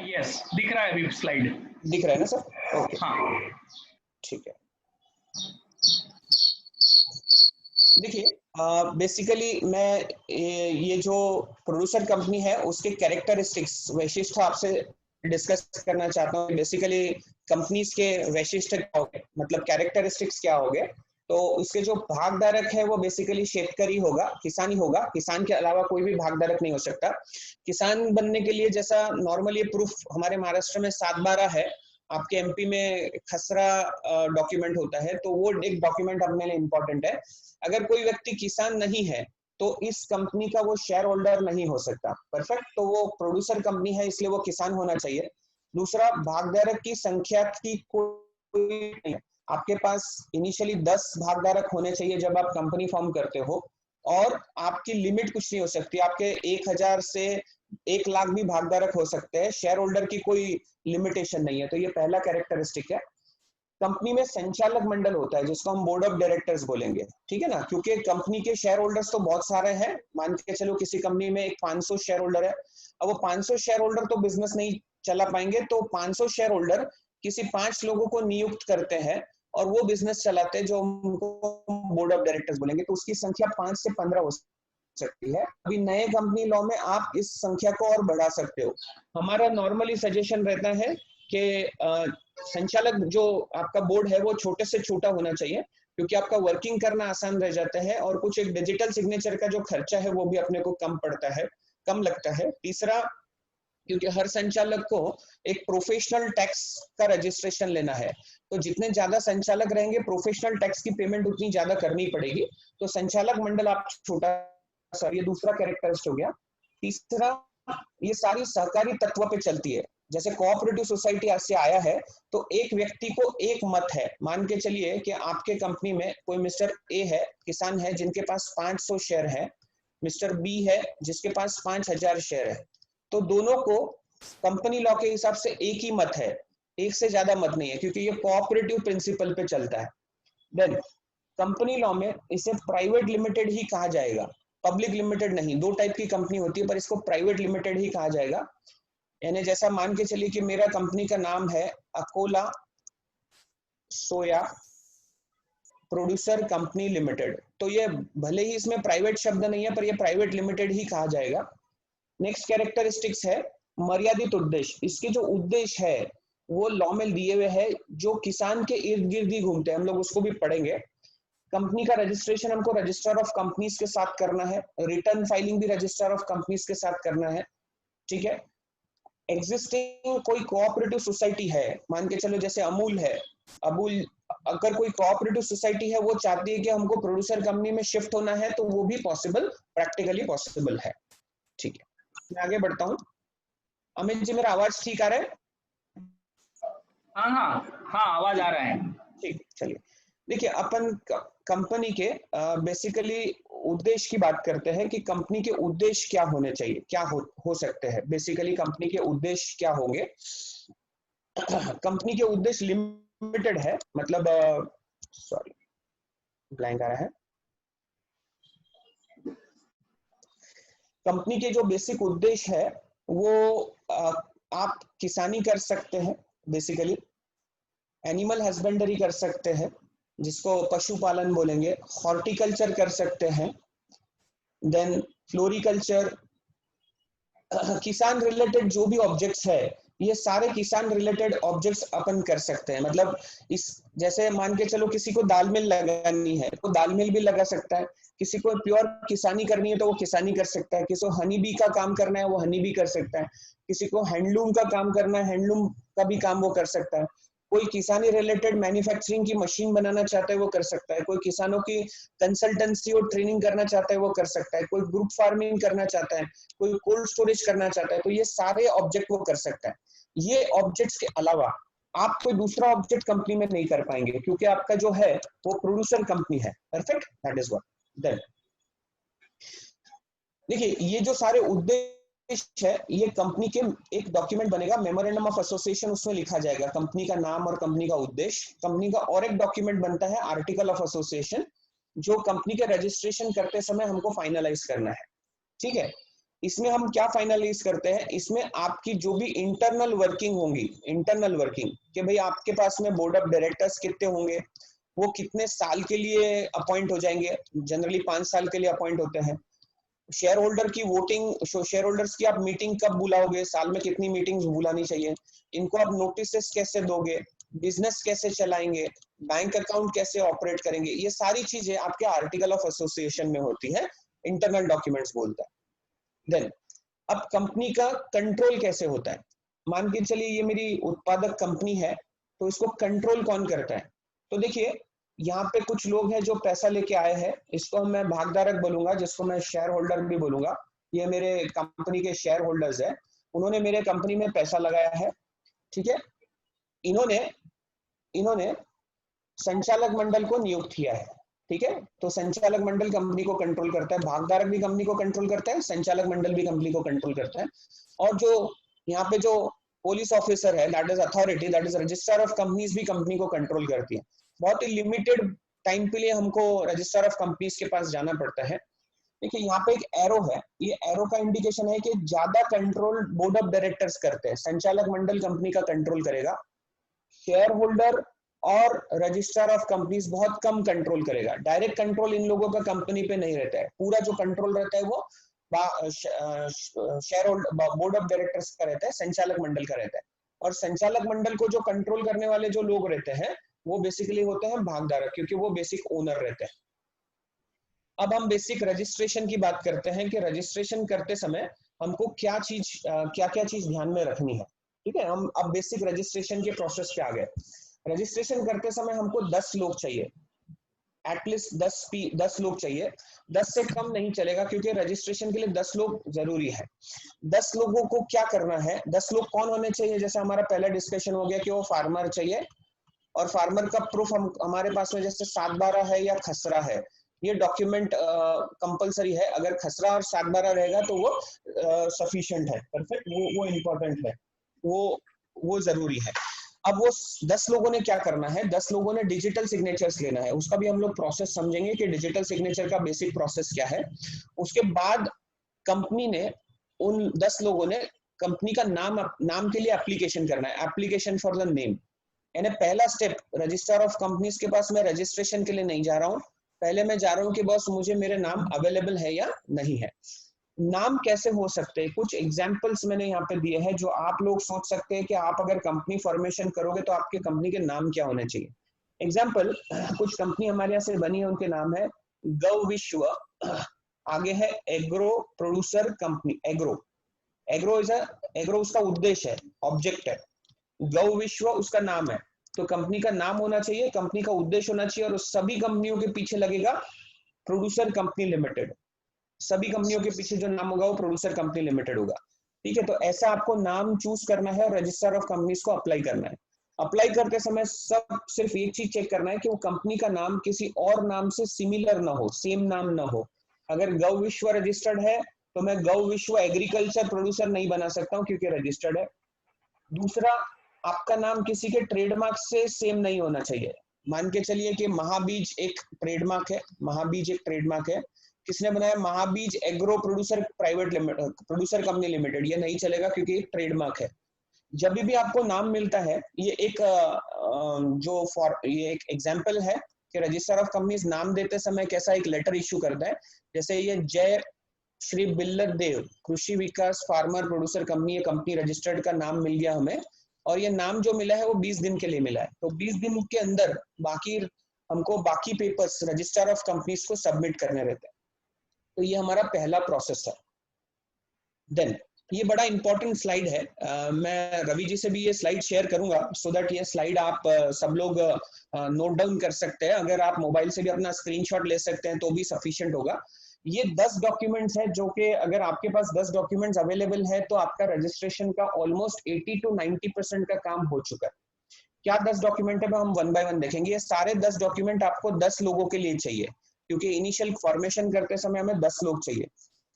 S4: यस, दिख रहा है अभी स्लाइड।
S1: दिख रहा है ना सर? ओके,
S4: हाँ,
S1: ठीक है। देखिए, बेसिकली मैं ये जो प्रोड्यूसर कंपनी है उसके कैरेक्टरिस्टिक्स, वैशिष्ट्य आपसे डिस्कस करना चाहता हूँ। बेसिकली कंपनीज के वैशिष्ट्य क्या हो गए, मतलब कैरेक्टरिस्टिक्स क्या हो गए। तो इसके जो भागधारक है वो बेसिकली शेतकरी होगा, किसान ही होगा, किसान के अलावा कोई भी भागधारक नहीं हो सकता। किसान बनने के लिए जैसा नॉर्मली प्रूफ हमारे महाराष्ट्र में 7/12 है, आपके एमपी में खसरा डॉक्यूमेंट होता है, तो वो एक डॉक्यूमेंट अपने लिए इंपॉर्टेंट है। अगर कोई व्यक्ति किसान नहीं है तो इस कंपनी का वो शेयर होल्डर नहीं हो सकता। परफेक्ट, तो वो प्रोड्यूसर कंपनी है इसलिए वो किसान होना चाहिए। दूसरा, भागधारक की संख्या की कोई नहीं है, आपके पास इनिशियली 10 भागधारक होने चाहिए जब आप कंपनी फॉर्म करते हो, और आपकी लिमिट कुछ नहीं हो सकती, आपके 1000 से 1 लाख भी भागधारक हो सकते हैं, शेयर होल्डर की कोई लिमिटेशन नहीं है। तो ये पहला कैरेक्टरिस्टिक है। कंपनी में संचालक मंडल होता है जिसको हम बोर्ड ऑफ डायरेक्टर्स बोलेंगे, ठीक है ना, क्योंकि कंपनी के शेयर होल्डर्स तो बहुत सारे हैं। मान के चलो किसी कंपनी में एक 500 शेयर होल्डर है, अब वो 500 शेयर होल्डर तो बिजनेस नहीं चला पाएंगे, तो 500 शेयर होल्डर किसी 5 लोगों को नियुक्त करते हैं और वो बिजनेस चलाते हैं, जो उनको बोर्ड ऑफ डायरेक्टर्स बोलेंगे। तो उसकी संख्या 5 से 15 हो सकती है। अभी नए कंपनी लॉ में आप इस संख्या को और बढ़ा सकते हो। हमारा नॉर्मली सजेशन रहता है कि संचालक जो आपका बोर्ड है वो छोटे से छोटा होना चाहिए, क्योंकि आपका वर्किंग करना आसान रह जाता है, और कुछ एक डिजिटल सिग्नेचर का जो खर्चा है वो भी अपने को कम पड़ता है, कम लगता है। तीसरा, क्योंकि हर संचालक को एक प्रोफेशनल टैक्स का रजिस्ट्रेशन लेना है, तो जितने ज्यादा संचालक रहेंगे प्रोफेशनल टैक्स की पेमेंट उतनी ज्यादा करनी पड़ेगी। तो संचालक मंडल आप छोटा सा, ये दूसरा कैरेक्टरिस्टिक हो गया। तीसरा, ये सारी सहकारी तत्व पे चलती है। जैसे कोऑपरेटिव सोसाइटी आज से आया है तो एक व्यक्ति को एक मत है। मान के चलिए कि आपके कंपनी में कोई मिस्टर ए है, किसान है, जिनके पास 500 शेयर है, मिस्टर बी है जिसके पास 5000 शेयर है, तो दोनों को कंपनी लॉ के हिसाब से एक ही मत है, एक से ज्यादा मत नहीं है, क्योंकि ये कोऑपरेटिव प्रिंसिपल पे चलता है। देन कंपनी लॉ में इसे प्राइवेट लिमिटेड ही कहा जाएगा, पब्लिक लिमिटेड नहीं। 2 टाइप की कंपनी होती है पर इसको प्राइवेट लिमिटेड ही कहा जाएगा। यानी जैसा मान के चलिए कि मेरा कंपनी का नाम है अकोला सोया प्रोड्यूसर कंपनी लिमिटेड, तो ये भले ही इसमें प्राइवेट शब्द नहीं है पर ये प्राइवेट लिमिटेड ही कहा जाएगा। नेक्स्ट कैरेक्टरिस्टिक्स है मर्यादित उद्देश्य। इसके जो उद्देश्य है वो लॉ में दिए हुए है, जो किसान के इर्द गिर्द ही घूमते हैं, हम लोग उसको भी पढ़ेंगे। कंपनी का रजिस्ट्रेशन हमको रजिस्टर ऑफ कंपनीज के साथ करना है, रिटर्न फाइलिंग भी रजिस्टर ऑफ कंपनीज के साथ करना है, ठीक है। एग्जिस्टिंग कोई कोऑपरेटिव सोसाइटी है, मान के चलो जैसे अमूल है, अमूल अगर कोई कोऑपरेटिव सोसाइटी है वो चाहती है कि हमको प्रोड्यूसर कंपनी में शिफ्ट होना है, तो वो भी पॉसिबल, प्रैक्टिकली पॉसिबल है, ठीक है। मैं आगे बढ़ता हूँ। अमित जी, मेरा आवाज ठीक आ रहा है?
S4: हाँ, आवाज आ रहा है।
S1: ठीक, चलिए। देखिए, अपन कंपनी के बेसिकली उद्देश्य की बात करते हैं कि कंपनी के उद्देश्य क्या होने चाहिए, क्या हो सकते हैं। बेसिकली कंपनी के उद्देश्य क्या होंगे? कंपनी के उद्देश्य लिमिटेड है, मतलब सॉरी ब्लैंक आ रहा है। कंपनी के जो बेसिक उद्देश्य है वो आप किसानी कर सकते हैं, बेसिकली एनिमल हस्बेंडरी कर सकते हैं जिसको पशुपालन बोलेंगे, हॉर्टिकल्चर कर सकते हैं, देन फ्लोरिकल्चर, किसान रिलेटेड जो भी ऑब्जेक्ट्स है ये सारे किसान रिलेटेड ऑब्जेक्ट्स अपन कर सकते हैं। मतलब इस जैसे मान के चलो किसी को दाल मिल लगानी है तो दाल मिल भी लगा सकता है, किसी को प्योर किसानी करनी है तो वो किसानी कर सकता है, किसी को हनी बी का काम करना है वो हनी बी कर सकता है, किसी को हैंडलूम का काम करना है हैंडलूम का भी काम वो कर सकता है, कोई किसानी रिलेटेड मैन्युफैक्चरिंग की मशीन बनाना चाहता है वो कर सकता है, कोई किसानों की कंसल्टेंसी और ट्रेनिंग करना चाहता है वो कर सकता है, कोई ग्रुप फार्मिंग करना चाहता है, कोई कोल्ड स्टोरेज करना चाहता है, तो ये सारे ऑब्जेक्ट वो कर सकता है। ये ऑब्जेक्ट्स के अलावा आप कोई दूसरा ऑब्जेक्ट कंपनी में नहीं कर पाएंगे क्योंकि आपका जो है वो प्रोड्यूसर कंपनी है। Perfect, that is what. Then देखिए, ये जो सारे उद्देश्य है ये कंपनी के एक डॉक्यूमेंट बनेगा, मेमोरेंडम ऑफ एसोसिएशन, उसमें लिखा जाएगा कंपनी का नाम और कंपनी का उद्देश्य। कंपनी का और एक डॉक्यूमेंट बनता है आर्टिकल ऑफ एसोसिएशन, जो कंपनी के रजिस्ट्रेशन करते समय हमको फाइनलाइज करना है, ठीक है। इसमें हम क्या फाइनलाइज करते हैं, इसमें आपकी जो भी इंटरनल वर्किंग होंगी, इंटरनल वर्किंग कि भाई आपके पास में बोर्ड ऑफ डायरेक्टर्स कितने होंगे, वो कितने साल के लिए अपॉइंट हो जाएंगे, जनरली 5 साल के लिए अपॉइंट होते हैं। शेयर होल्डर की वोटिंग, शेयर होल्डर्स की आप मीटिंग कब बुलाओगे, साल में कितनी मीटिंग्स बुलानी चाहिए, इनको आप नोटिस कैसे दोगे, बिजनेस कैसे चलाएंगे, बैंक अकाउंट कैसे ऑपरेट करेंगे, ये सारी चीजें आपके आर्टिकल ऑफ एसोसिएशन में होती है, इंटरनल डॉक्यूमेंट्स बोलता है। देन अब कंपनी का कंट्रोल कैसे होता है, मान के चलिए ये मेरी उत्पादक कंपनी है, तो इसको कंट्रोल कौन करता है? तो देखिए यहाँ पे कुछ लोग हैं जो पैसा लेके आए हैं, इसको मैं भागधारक बोलूंगा, जिसको मैं शेयर होल्डर भी बोलूंगा। ये मेरे कंपनी के शेयर होल्डर्स है, उन्होंने मेरे कंपनी में पैसा लगाया है, ठीक है। इन्होंने संचालक मंडल को नियुक्त किया है, ठीक है। तो संचालक मंडल कंपनी को कंट्रोल करता है, भागधारक भी कंपनी को कंट्रोल करता है, संचालक मंडल भी कंपनी को कंट्रोल करता है। और जो यहाँ पे जो पुलिस ऑफिसर है, that is authority, that is registrar of companies, भी कंपनी को कंट्रोल करती है। बहुत ही लिमिटेड टाइम के लिए हमको रजिस्ट्रार ऑफ कंपनीज के पास जाना पड़ता है। देखिए यहाँ पे एक एरो है, ये एरो का इंडिकेशन है कि ज्यादा कंट्रोल बोर्ड ऑफ डायरेक्टर्स करते हैं, संचालक मंडल कंपनी का कंट्रोल करेगा, शेयर होल्डर और रजिस्ट्रार ऑफ कंपनीज बहुत कम कंट्रोल करेगा। डायरेक्ट कंट्रोल इन लोगों का कंपनी पे नहीं रहता है, पूरा जो कंट्रोल रहता है वो share holder board of directors का रहता है, संचालक मंडल का रहता है। और संचालक मंडल को जो कंट्रोल करने वाले जो लोग रहते हैं वो बेसिकली होते हैं भागधारक, क्योंकि वो बेसिक ओनर रहते हैं। अब हम बेसिक रजिस्ट्रेशन की बात करते हैं कि रजिस्ट्रेशन करते समय हमको क्या क्या चीज ध्यान में रखनी है, ठीक है। हम अब बेसिक रजिस्ट्रेशन के प्रोसेस पे आ गए। रजिस्ट्रेशन करते समय हमको 10 लोग चाहिए, एटलीस्ट 10 लोग चाहिए, 10 से कम नहीं चलेगा, क्योंकि रजिस्ट्रेशन के लिए 10 लोग जरूरी है। 10 लोगों को क्या करना है, 10 लोग कौन होने चाहिए? जैसे हमारा पहला डिस्कशन हो गया कि वो फार्मर चाहिए, और फार्मर का प्रूफ हमारे पास में जैसे 7/12 है या खसरा है, ये डॉक्यूमेंट कंपलसरी है। अगर खसरा और 7/12 रहेगा तो वो सफिशिएंट है, परफेक्ट, वो इम्पोर्टेंट है, वो जरूरी है। अब वो 10 लोगों ने क्या करना है, 10 लोगों ने डिजिटल सिग्नेचर्स लेना है, उसका भी हम लोग प्रोसेस समझेंगे कि डिजिटल सिग्नेचर का बेसिक प्रोसेस क्या है। उसके बाद कंपनी ने, उन 10 लोगों ने कंपनी का नाम के लिए एप्लीकेशन करना है, एप्लीकेशन फॉर द नेम। यानी पहला स्टेप, रजिस्ट्रार ऑफ कंपनीज के पास मैं रजिस्ट्रेशन के लिए नहीं जा रहा हूँ, पहले मैं जा रहा हूँ कि बस मुझे मेरे नाम अवेलेबल है या नहीं है। नाम कैसे हो सकते हैं, कुछ एग्जांपल्स मैंने यहाँ पे दिए हैं, जो आप लोग सोच सकते हैं कि आप अगर कंपनी फॉर्मेशन करोगे तो आपके कंपनी के नाम क्या होने चाहिए। एग्जांपल, कुछ कंपनी हमारे यहाँ से बनी है, उनके नाम है गौ विश्व, आगे है एग्रो प्रोड्यूसर कंपनी, एग्रो उसका उद्देश्य है, ऑब्जेक्ट है, गौ विश्व उसका नाम है। तो कंपनी का नाम होना चाहिए, कंपनी का उद्देश्य होना चाहिए, और सभी कंपनियों के पीछे लगेगा प्रोड्यूसर कंपनी लिमिटेड, सभी कंपनियों के पीछे जो नाम होगा वो प्रोड्यूसर कंपनी लिमिटेड होगा, ठीक है। तो ऐसा आपको नाम चूज करना है और रजिस्टर ऑफ कंपनीज को अप्लाई करना है। अप्लाई करते समय सब सिर्फ एक चीज चेक करना है कि वो कंपनी का नाम किसी और नाम से सिमिलर ना हो, सेम नाम ना हो। अगर गौ विश्व रजिस्टर्ड है तो मैं गौ विश्व एग्रीकल्चर प्रोड्यूसर नहीं बना सकता हूँ, क्योंकि रजिस्टर्ड है। दूसरा, आपका नाम किसी के ट्रेडमार्क से सेम नहीं होना चाहिए। मान के चलिए कि महाबीज एक ट्रेडमार्क है, महाबीज एक ट्रेडमार्क है, किसने बनाया? Mahabeej agro producer private limited, producer company limited, ये नहीं चलेगा क्योंकि एक ट्रेडमार्क है। जब भी आपको नाम मिलता है, ये एक ये एक एग्जांपल है कि रजिस्टर ऑफ कंपनीज नाम देते समय कैसा एक लेटर इश्यू करता है। जैसे ये जय श्री बिल्लर देव कृषि विकास फार्मर प्रोड्यूसर कंपनी, ये कंपनी रजिस्टर्ड का नाम मिल गया हमें, और ये नाम जो मिला है वो 20 दिन के लिए मिला है। तो 20 दिन के अंदर हमको बाकी पेपर्स रजिस्टर ऑफ कंपनीज को सबमिट करने रहते हैं। तो ये हमारा पहला प्रोसेस है। देन ये बड़ा इंपॉर्टेंट स्लाइड है, मैं रवि जी से भी ये स्लाइड शेयर करूंगा, सो दैट ये स्लाइड आप सब लोग नोट डाउन कर सकते हैं। अगर आप मोबाइल से भी अपना स्क्रीनशॉट ले सकते हैं तो भी सफिशिएंट होगा। ये 10 डॉक्यूमेंट्स है, जो कि अगर आपके पास 10 डॉक्यूमेंट्स अवेलेबल है तो आपका रजिस्ट्रेशन का ऑलमोस्ट 80 to 90% का काम हो चुका है। क्या 10 डॉक्यूमेंट है, हम 1 by 1 देखेंगे। ये सारे 10 डॉक्यूमेंट आपको 10 लोगों के लिए चाहिए, क्योंकि इनिशियल फॉर्मेशन करते समय हमें 10 लोग चाहिए।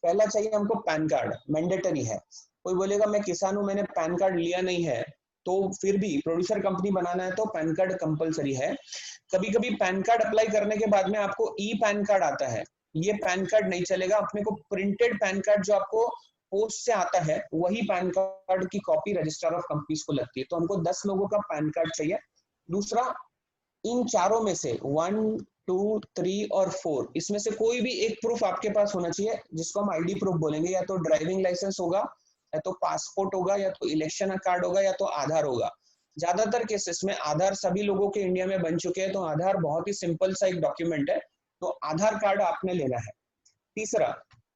S1: पहला चाहिए हमको पैन कार्ड, मैंडेटरी है। कोई बोलेगा मैं किसान हूं, मैंने पैन कार्ड लिया नहीं है, तो फिर भी प्रोड्यूसर कंपनी बनाना है तो पैन कार्ड कंपलसरी है। कभी कभी पैन कार्ड अप्लाई करने के बाद में आपको ई पैन कार्ड आता है, ये पैन कार्ड नहीं चलेगा। अपने को प्रिंटेड पैन कार्ड जो आपको पोस्ट से आता है, वही पैन कार्ड की कॉपी रजिस्टर ऑफ कंपनीज को लगती है। तो हमको 10 लोगों का पैन कार्ड चाहिए। दूसरा, इन चारों में से 1, 2, 3 और 4 इसमें से कोई भी एक प्रूफ आपके पास होना चाहिए, जिसको हम आईडी प्रूफ बोलेंगे। या तो ड्राइविंग लाइसेंस होगा, या तो पासपोर्ट होगा, या तो इलेक्शन कार्ड होगा, या तो आधार होगा। ज्यादातर केसेस में आधार सभी लोगों के इंडिया में बन चुके हैं, तो आधार बहुत ही सिंपल सा एक डॉक्यूमेंट है, तो आधार कार्ड आपने लेना है। तीसरा,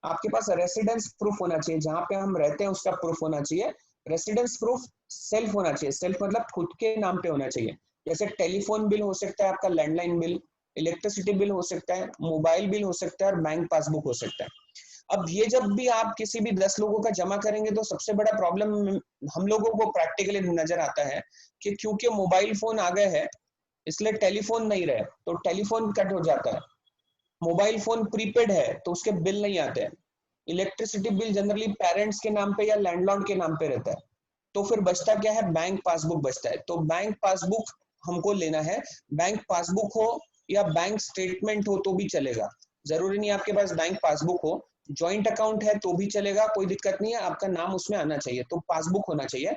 S1: आपके पास रेसिडेंस प्रूफ होना चाहिए, जहां पे हम रहते हैं उसका प्रूफ होना चाहिए। रेसिडेंस प्रूफ सेल्फ होना चाहिए, सेल्फ मतलब खुद के नाम पे होना चाहिए। जैसे टेलीफोन बिल हो सकता है आपका, लैंडलाइन बिल, इलेक्ट्रिसिटी बिल हो सकता है, मोबाइल बिल हो सकता है और बैंक पासबुक हो सकता है। अब ये जब भी आप किसी भी 10 लोगों का जमा करेंगे तो सबसे बड़ा प्रॉब्लम हम लोगों को प्रैक्टिकली नजर आता है कि क्योंकि मोबाइल फोन आ गए हैं इसलिए टेलीफोन नहीं रहे, तो टेलीफोन कट हो जाता है। मोबाइल फोन प्रीपेड है तो उसके बिल नहीं आते हैं। इलेक्ट्रिसिटी बिल जनरली पेरेंट्स के नाम पे या लैंडलॉर्ड के नाम पे रहता है। तो फिर बचता क्या है? बैंक पासबुक बचता है। तो बैंक पासबुक हमको लेना है। बैंक पासबुक हो या बैंक स्टेटमेंट हो तो भी चलेगा, जरूरी नहीं आपके पास बैंक पासबुक हो। ज्वाइंट अकाउंट है तो भी चलेगा, कोई दिक्कत नहीं है, आपका नाम उसमें आना चाहिए, तो पासबुक होना चाहिए।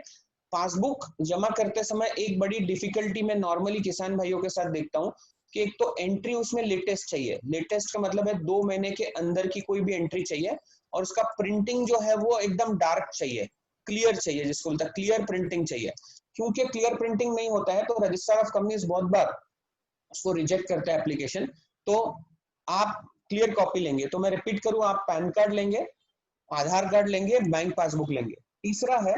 S1: पासबुक जमा करते समय एक बड़ी डिफिकल्टी मैं नॉर्मली किसान भाइयों के साथ देखता हूँ कि एक तो एंट्री उसमें लेटेस्ट चाहिए। लेटेस्ट का मतलब है 2 महीने के अंदर की कोई भी एंट्री चाहिए, और उसका प्रिंटिंग जो है वो एकदम डार्क चाहिए, क्लियर चाहिए, जिसको बोलता है क्लियर प्रिंटिंग चाहिए। क्योंकि क्लियर प्रिंटिंग नहीं होता है तो रजिस्ट्रार ऑफ कंपनीज बहुत बार उसको रिजेक्ट करता है एप्लीकेशन। तो आप क्लियर कॉपी लेंगे, तो मैं रिपीट करूं, आप पैन कार्ड लेंगे, आधार कार्ड लेंगे, बैंक पासबुक लेंगे। तीसरा है,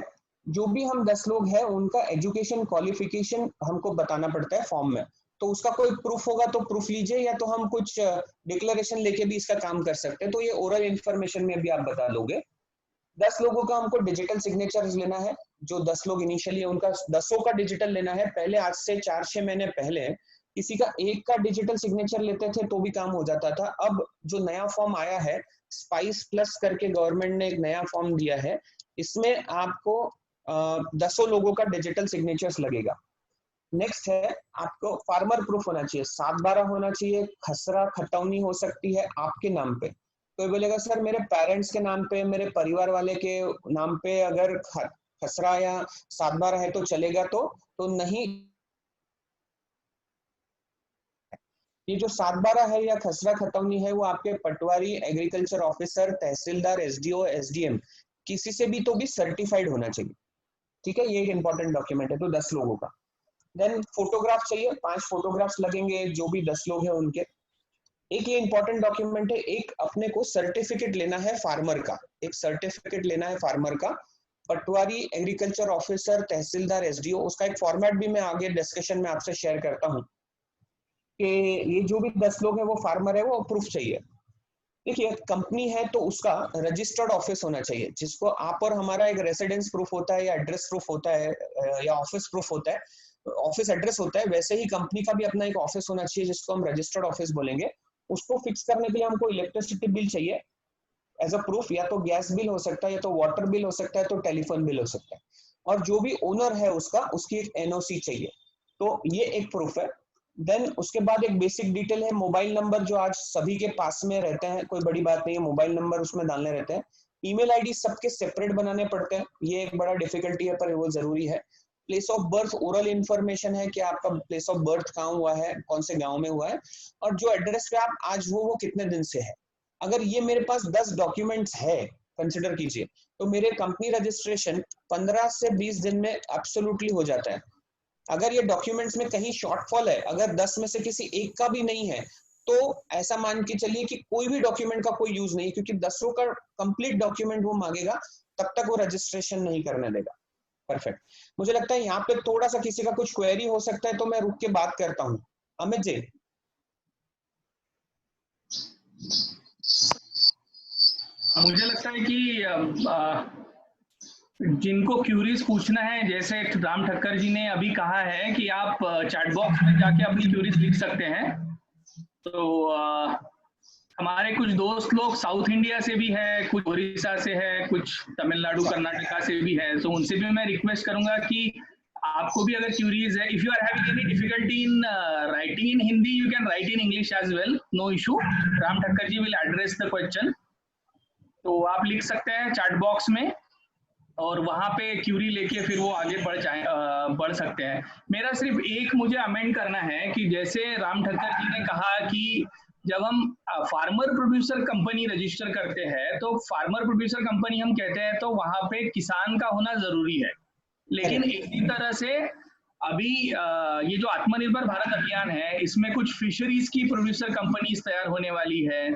S1: जो भी हम 10 लोग हैं उनका एजुकेशन क्वालिफिकेशन हमको बताना पड़ता है फॉर्म में, तो उसका कोई प्रूफ होगा तो प्रूफ लीजिए, या तो हम कुछ डिक्लेरेशन लेके भी इसका काम कर सकते हैं, तो ये ओरल इन्फॉर्मेशन में भी आप बता दोगे। 10 लोगों का हमको डिजिटल सिग्नेचर्स लेना है। जो 10 लोग इनिशियली उनका 10 का डिजिटल लेना है। पहले आज से 4-6 महीने पहले किसी का एक का डिजिटल सिग्नेचर लेते थे तो भी काम हो जाता था। अब जो नया फॉर्म आया है, स्पाइस प्लस करके गवर्नमेंट ने एक नया फॉर्म दिया है, इसमें आपको 10 लोगों का डिजिटल सिग्नेचर्स लगेगा। नेक्स्ट है, आपको फार्मर प्रूफ होना चाहिए, 7/12 होना चाहिए, खसरा खतौनी हो सकती है आपके नाम पे। कोई बोलेगा सर मेरे पेरेंट्स के नाम पे, मेरे परिवार वाले के नाम पे अगर खसरा या 7/12 है तो चलेगा? तो नहीं। ये जो 7/12 है या खसरा खतौनी है वो आपके पटवारी, एग्रीकल्चर ऑफिसर, तहसीलदार, एसडीओ, एसडीएम किसी से भी तो भी सर्टिफाइड होना चाहिए। ठीक है, ये एक इंपॉर्टेंट डॉक्यूमेंट है। तो 10 लोगों का। देन फोटोग्राफ चाहिए, 5 फोटोग्राफ्स लगेंगे जो भी 10 लोग हैं उनके। एक ये इंपॉर्टेंट डॉक्यूमेंट है, एक अपने को सर्टिफिकेट लेना है फार्मर का, एक सर्टिफिकेट लेना है फार्मर का। पटवारी, एग्रीकल्चर ऑफिसर, तहसीलदार, एसडीओ, उसका एक फॉर्मेट भी मैं आगे डिस्कशन में आपसे शेयर करता हूँ कि ये जो भी 10 लोग हैं वो फार्मर है, वो प्रूफ चाहिए। देखिए, कंपनी है तो उसका रजिस्टर्ड ऑफिस होना चाहिए, जिसको आप और हमारा एक रेसिडेंस प्रूफ होता है या एड्रेस प्रूफ होता है या ऑफिस प्रूफ होता है, ऑफिस एड्रेस होता है, वैसे ही कंपनी का भी अपना एक ऑफिस होना चाहिए जिसको हम रजिस्टर्ड ऑफिस बोलेंगे। उसको फिक्स करने के लिए हमको इलेक्ट्रिसिटी बिल चाहिए एज अ प्रूफ, या तो गैस बिल हो सकता है, या तो वाटर बिल हो सकता है, तो टेलीफोन बिल हो सकता है। और जो भी ओनर है उसका, उसकी एक एनओसी चाहिए, तो ये एक प्रूफ है। देन उसके बाद एक बेसिक डिटेल है, मोबाइल नंबर जो आज सभी के पास में रहते हैं, कोई बड़ी बात नहीं है, मोबाइल नंबर उसमें डालने रहते हैं। ईमेल आईडी सबके सेपरेट बनाने पड़ते हैं, ये एक बड़ा डिफिकल्टी है पर वो जरूरी है। Place of birth oral information है कि आपका प्लेस ऑफ बर्थ कहाँ हुआ है, कौन से गांव में हुआ है, और जो एड्रेस पे आप आज वो कितने दिन से है। अगर ये मेरे पास 10 डॉक्यूमेंट्स है, कंसिडर कीजिए, तो मेरे कंपनी रजिस्ट्रेशन 15 से 20 दिन में एब्सोल्युटली हो जाता है। अगर ये डॉक्यूमेंट्स में कहीं शॉर्टफॉल है, अगर 10 में से किसी एक का भी नहीं है, तो ऐसा मान के चलिए कि कोई भी डॉक्यूमेंट का कोई यूज नहीं, क्योंकि 10 का कंप्लीट डॉक्यूमेंट वो मांगेगा, तब तक वो रजिस्ट्रेशन नहीं करने देगा। परफेक्ट। मुझे लगता है यहाँ पे थोड़ा सा किसी का कुछ क्वेरी हो सकता है, तो मैं रुक के बात करता हूँ। अमित जी।
S4: मुझे लगता है कि जिनको क्यूरीज पूछना है, जैसे राम ठक्कर जी ने अभी कहा है कि आप चैट बॉक्स में जाके अपनी क्यूरीज लिख सकते हैं, तो हमारे कुछ दोस्त लोग साउथ इंडिया से भी है, कुछ उड़ीसा से है, कुछ तमिलनाडु कर्नाटका से भी है, तो उनसे भी मैं रिक्वेस्ट करूंगा कि आपको भी अगर क्यूरीज है, if you are having any difficulty in writing in Hindi, you can write in English as well, no issue. Ram Thakkar ji will address the question, तो आप लिख सकते हैं चैट बॉक्स में, और वहां पे क्यूरी लेके फिर वो आगे बढ़ सकते हैं। मेरा सिर्फ एक मुझे अमेंड करना है कि जैसे राम ठक्कर जी ने कहा कि जब हम फार्मर प्रोड्यूसर कंपनी रजिस्टर करते हैं, तो फार्मर प्रोड्यूसर कंपनी हम कहते हैं तो वहां पे किसान का होना जरूरी है, लेकिन इसी तरह से अभी ये जो आत्मनिर्भर भारत अभियान है, इसमें कुछ फिशरीज की प्रोड्यूसर कंपनीज तैयार होने वाली है,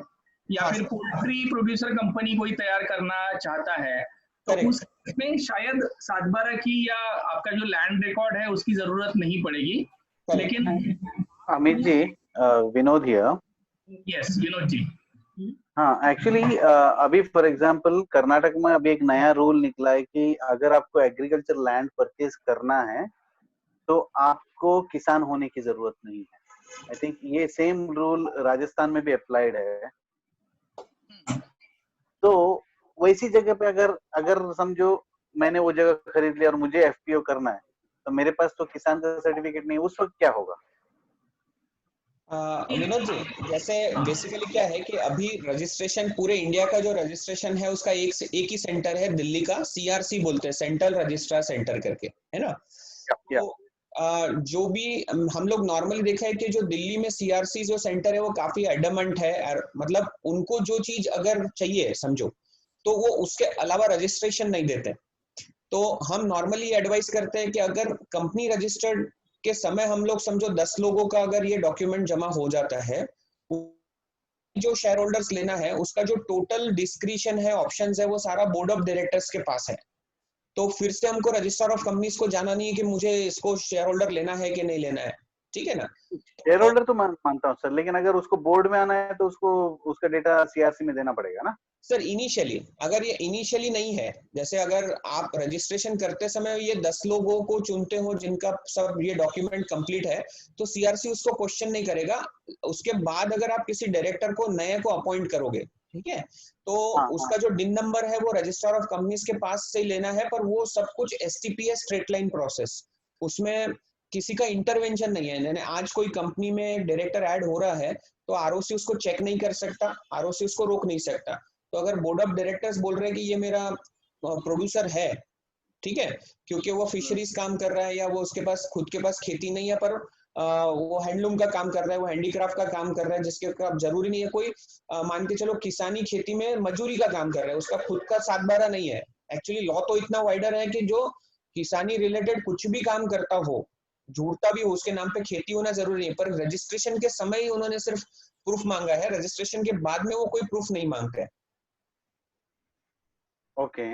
S4: या फिर पोल्ट्री प्रोड्यूसर कंपनी कोई तैयार करना चाहता है, तो उसमें शायद 7/12 की या आपका जो लैंड रिकॉर्ड है उसकी जरूरत नहीं पड़ेगी। लेकिन
S6: अमित जी, विनोद हियर।
S4: यस विनोद जी।
S6: हाँ, एक्चुअली अभी फॉर एग्जांपल कर्नाटक में अभी एक नया रूल निकला है कि अगर आपको एग्रीकल्चर लैंड परचेज करना है तो आपको किसान होने की जरूरत नहीं है। आई थिंक ये सेम रूल राजस्थान में भी अप्लाइड है। तो वैसी जगह पे अगर समझो मैंने वो जगह खरीद लिया और मुझे एफपीओ करना है, तो मेरे पास तो किसान का सर्टिफिकेट नहीं, उस वक्त क्या होगा?
S1: विनोद जी, जैसे बेसिकली क्या है कि अभी रजिस्ट्रेशन पूरे इंडिया का जो रजिस्ट्रेशन है उसका एक ही सेंटर है दिल्ली का, सीआरसी बोलते हैं, सेंट्रल रजिस्ट्रार सेंटर करके, है ना। तो जो भी हम लोग नॉर्मली देखा है कि जो दिल्ली में सीआरसी जो सेंटर है वो काफी एडमंट है, मतलब उनको जो चीज अगर चाहिए समझो तो वो उसके अलावा रजिस्ट्रेशन नहीं देते। तो हम नॉर्मली एडवाइस करते हैं कि अगर कंपनी रजिस्टर्ड के समय हम लोग समझो 10 लोगों का अगर ये डॉक्यूमेंट जमा हो जाता है, जो शेयर होल्डर्स लेना है उसका जो टोटल डिस्क्रिशन है, ऑप्शंस है, वो सारा बोर्ड ऑफ डायरेक्टर्स के पास है। तो फिर से हमको रजिस्टर ऑफ कंपनीज को जाना नहीं है कि मुझे इसको शेयर होल्डर लेना है कि नहीं लेना है, ठीक है ना।
S6: शेयर होल्डर तो मानता हूँ सर, लेकिन अगर उसको बोर्ड में आना है तो उसको उसका डेटा सीआरसी में देना पड़ेगा ना
S1: सर। इनिशियली अगर ये इनिशियली नहीं है, जैसे अगर आप रजिस्ट्रेशन करते समय ये 10 लोगों को चुनते हो जिनका सब ये डॉक्यूमेंट कंप्लीट है, तो सीआरसी उसको क्वेश्चन नहीं करेगा। उसके बाद अगर आप किसी डायरेक्टर को नए को अपॉइंट करोगे, ठीक है, तो उसका जो डिन नंबर है वो रजिस्ट्रार ऑफ कंपनीज के पास से लेना है, पर वो सब कुछ एसटीपीएस स्ट्रेट लाइन प्रोसेस, उसमें किसी का इंटरवेंशन नहीं है। यानी आज कोई कंपनी में डायरेक्टर ऐड हो रहा है तो आरओसी उसको चेक नहीं कर सकता, आरओसी उसको रोक नहीं सकता। तो अगर बोर्ड ऑफ डायरेक्टर्स बोल रहे हैं कि ये मेरा प्रोड्यूसर है, ठीक है, क्योंकि वो फिशरीज काम कर रहा है या वो उसके पास खुद के पास खेती नहीं है, पर वो हैंडलूम का काम कर रहा है, वो हैंडीक्राफ्ट का काम कर रहा है, जिसके जरूरी नहीं है कोई मान के चलो किसानी खेती में मजदूरी का काम कर रहा है, उसका खुद का 7/12 नहीं है। एक्चुअली लॉ तो इतना वाइडर है कि जो किसानी रिलेटेड कुछ भी काम करता हो, जुड़ता भी हो, उसके नाम पे खेती होना जरूरी है, पर रजिस्ट्रेशन के समय ही उन्होंने सिर्फ प्रूफ मांगा है, रजिस्ट्रेशन के बाद में वो कोई प्रूफ नहीं मांगते हैं।
S6: ओके,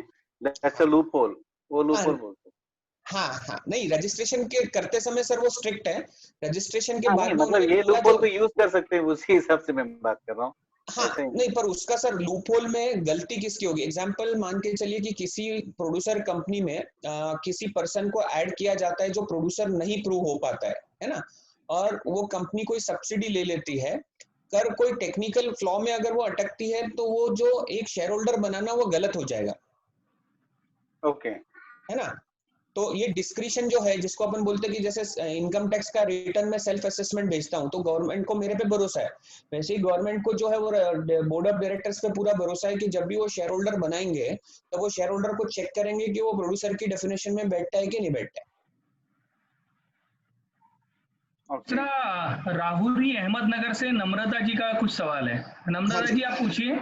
S6: दैट्स अ लूपहोल, वो लूपहोल बोलते हैं।
S1: हाँ, नहीं रजिस्ट्रेशन के करते समय सर वो स्ट्रिक्ट है, रजिस्ट्रेशन के बाद
S6: मतलब ये लूपहोल को यूज कर सकते हैं, उसी हिसाब से मैं बात कर रहा हूँ।
S1: हाँ, नहीं पर उसका सर लूपहोल में गलती किसकी होगी? एग्जांपल मान के चलिए कि किसी प्रोड्यूसर कंपनी में किसी पर्सन को ऐड किया जाता है जो प्रोड्यूसर नहीं प्रूव हो पाता है ना, और वो कंपनी कोई सब्सिडी ले लेती है, कर कोई टेक्निकल फ्लॉ में अगर वो अटकती है तो वो जो एक शेयर होल्डर बनाना वो गलत हो जाएगा।
S6: ओके,
S1: है ना। तो ये डिस्क्रिशन जो है जिसको अपन बोलते हैं कि जैसे इनकम टैक्स का रिटर्न में सेल्फ असेसमेंट भेजता हूँ तो गवर्नमेंट को मेरे पे भरोसा है, वैसे ही गवर्नमेंट को जो है वो बोर्ड ऑफ डायरेक्टर्स पे पूरा भरोसा है कि जब भी वो शेयर होल्डर बनाएंगे तो वो शेयर होल्डर को चेक करेंगे कि वो प्रोड्यूसर की डेफिनेशन में बैठता है कि नहीं बैठता है।
S4: दूसरा राहुल अहमदनगर से नम्रता जी का कुछ सवाल है। नम्रता जी आप पूछिए।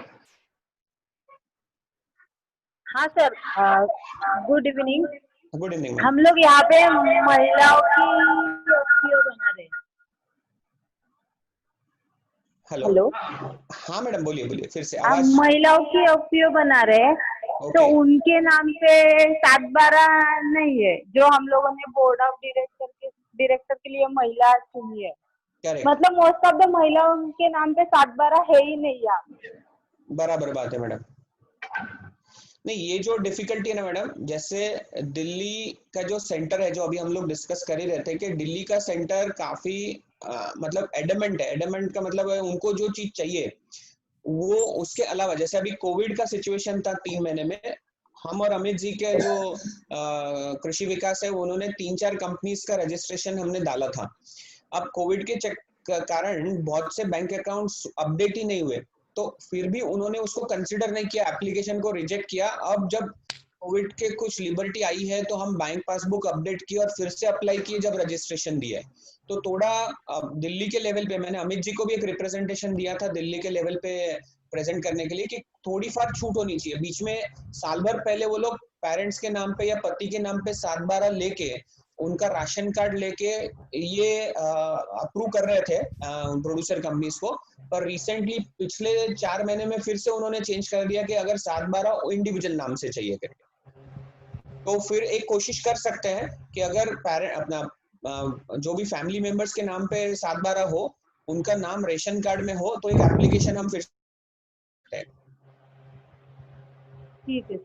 S7: हाँ sir, good evening.
S1: Good evening.
S7: हम लोग यहाँ पे महिलाओं की एफपीओ बना रहे हैं।
S1: हेलो। हाँ मैडम बोलिए फिर से आवाज।
S7: महिलाओं की एफपीओ बना रहे हैं, तो उनके नाम पे 7/12 नहीं है, जो हम लोगों ने बोर्ड ऑफ डायरेक्टर के लिए महिला चुनी है। मतलब मोस्ट ऑफ द महिलाओं के नाम पे 7/12 है ही नहीं यहाँ।
S1: बराबर बात है मैडम। नहीं, ये जो डिफिकल्टी है ना मैडम, जैसे दिल्ली का जो सेंटर है जो अभी हम लोग डिस्कस कर ही रहे थे कि दिल्ली का सेंटर काफी मतलब एडमेंट है। एडमेंट का मतलब है उनको जो चीज चाहिए वो उसके अलावा, जैसे अभी कोविड का सिचुएशन था 3 महीने में, हम और अमित जी के जो कृषि विकास है उन्होंने 3-4 कंपनीज का रजिस्ट्रेशन हमने डाला था। अब कोविड के कारण बहुत से बैंक अकाउंट्स अपडेट ही नहीं हुए, तो फिर भी उन्होंने उसको कंसिडर नहीं किया, एप्लीकेशन को रिजेक्ट किया। अब जब कोविड के कुछ लिबर्टी आई है तो हम बैंक पासबुक अपडेट किए और फिर से अप्लाई किए जब रजिस्ट्रेशन दिया है। तो थोड़ा दिल्ली के लेवल पे मैंने अमित जी को भी एक रिप्रेजेंटेशन दिया था दिल्ली के लेवल पे प्रेजेंट करने के लिए कि थोड़ी फार छूट होनी चाहिए। बीच में साल भर पहले वो लोग पेरेंट्स के नाम पे या पति के नाम पे 7/12 लेके उनका राशन कार्ड लेके ये अप्रूव कर रहे थे प्रोड्यूसर कंपनीज को, पर रिसेंटली पिछले 4 महीने में फिर से उन्होंने चेंज कर दिया कि अगर 7/12 इंडिविजुअल नाम से चाहिए करके। तो फिर एक कोशिश कर सकते हैं कि अगर पेरेंट अपना जो भी फैमिली मेंबर्स के नाम पे 7/12 हो, उनका नाम रेशन कार्ड में हो, तो एक एप्लीकेशन हम फिर
S7: ठीक है।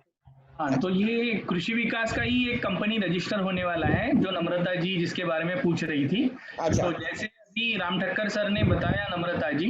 S4: हाँ, तो ये कृषि विकास का ही एक कंपनी रजिस्टर होने वाला है, जो नम्रता जी जिसके बारे में पूछ रही थी। तो जैसे अभी राम ठक्कर सर ने बताया नम्रता जी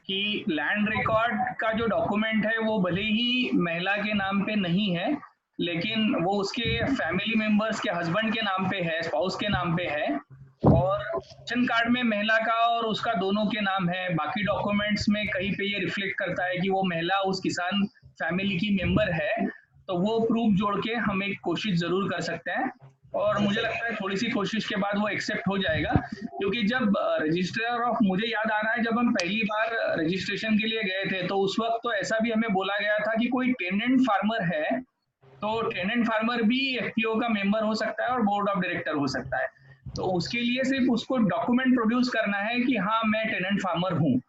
S4: कि लैंड रिकॉर्ड का जो डॉक्यूमेंट है वो भले ही महिला के नाम पे नहीं है, लेकिन वो उसके फैमिली मेंबर्स के हस्बैंड के नाम पे है, स्पाउस के नाम पे है, और राशन कार्ड में महिला का और उसका दोनों के नाम है। बाकी डॉक्यूमेंट्स में कहीं पे ये रिफ्लेक्ट करता है कि वो महिला उस किसान फैमिली की मेंबर है। तो वो प्रूफ जोड़ के हम एक कोशिश जरूर कर सकते हैं, और मुझे लगता है थोड़ी सी कोशिश के बाद वो एक्सेप्ट हो जाएगा। क्योंकि जब रजिस्टर ऑफ, मुझे याद आ रहा है जब हम पहली बार रजिस्ट्रेशन के लिए गए थे तो उस वक्त तो ऐसा भी हमें बोला गया था कि कोई टेनेंट फार्मर है तो टेनेंट फार्मर भी एफपीओ का मेंबर हो सकता है और बोर्ड ऑफ डायरेक्टर हो सकता है। तो उसके लिए सिर्फ उसको डॉक्यूमेंट प्रोड्यूस करना है कि हाँ मैं टेनेंट फार्मर हूँ।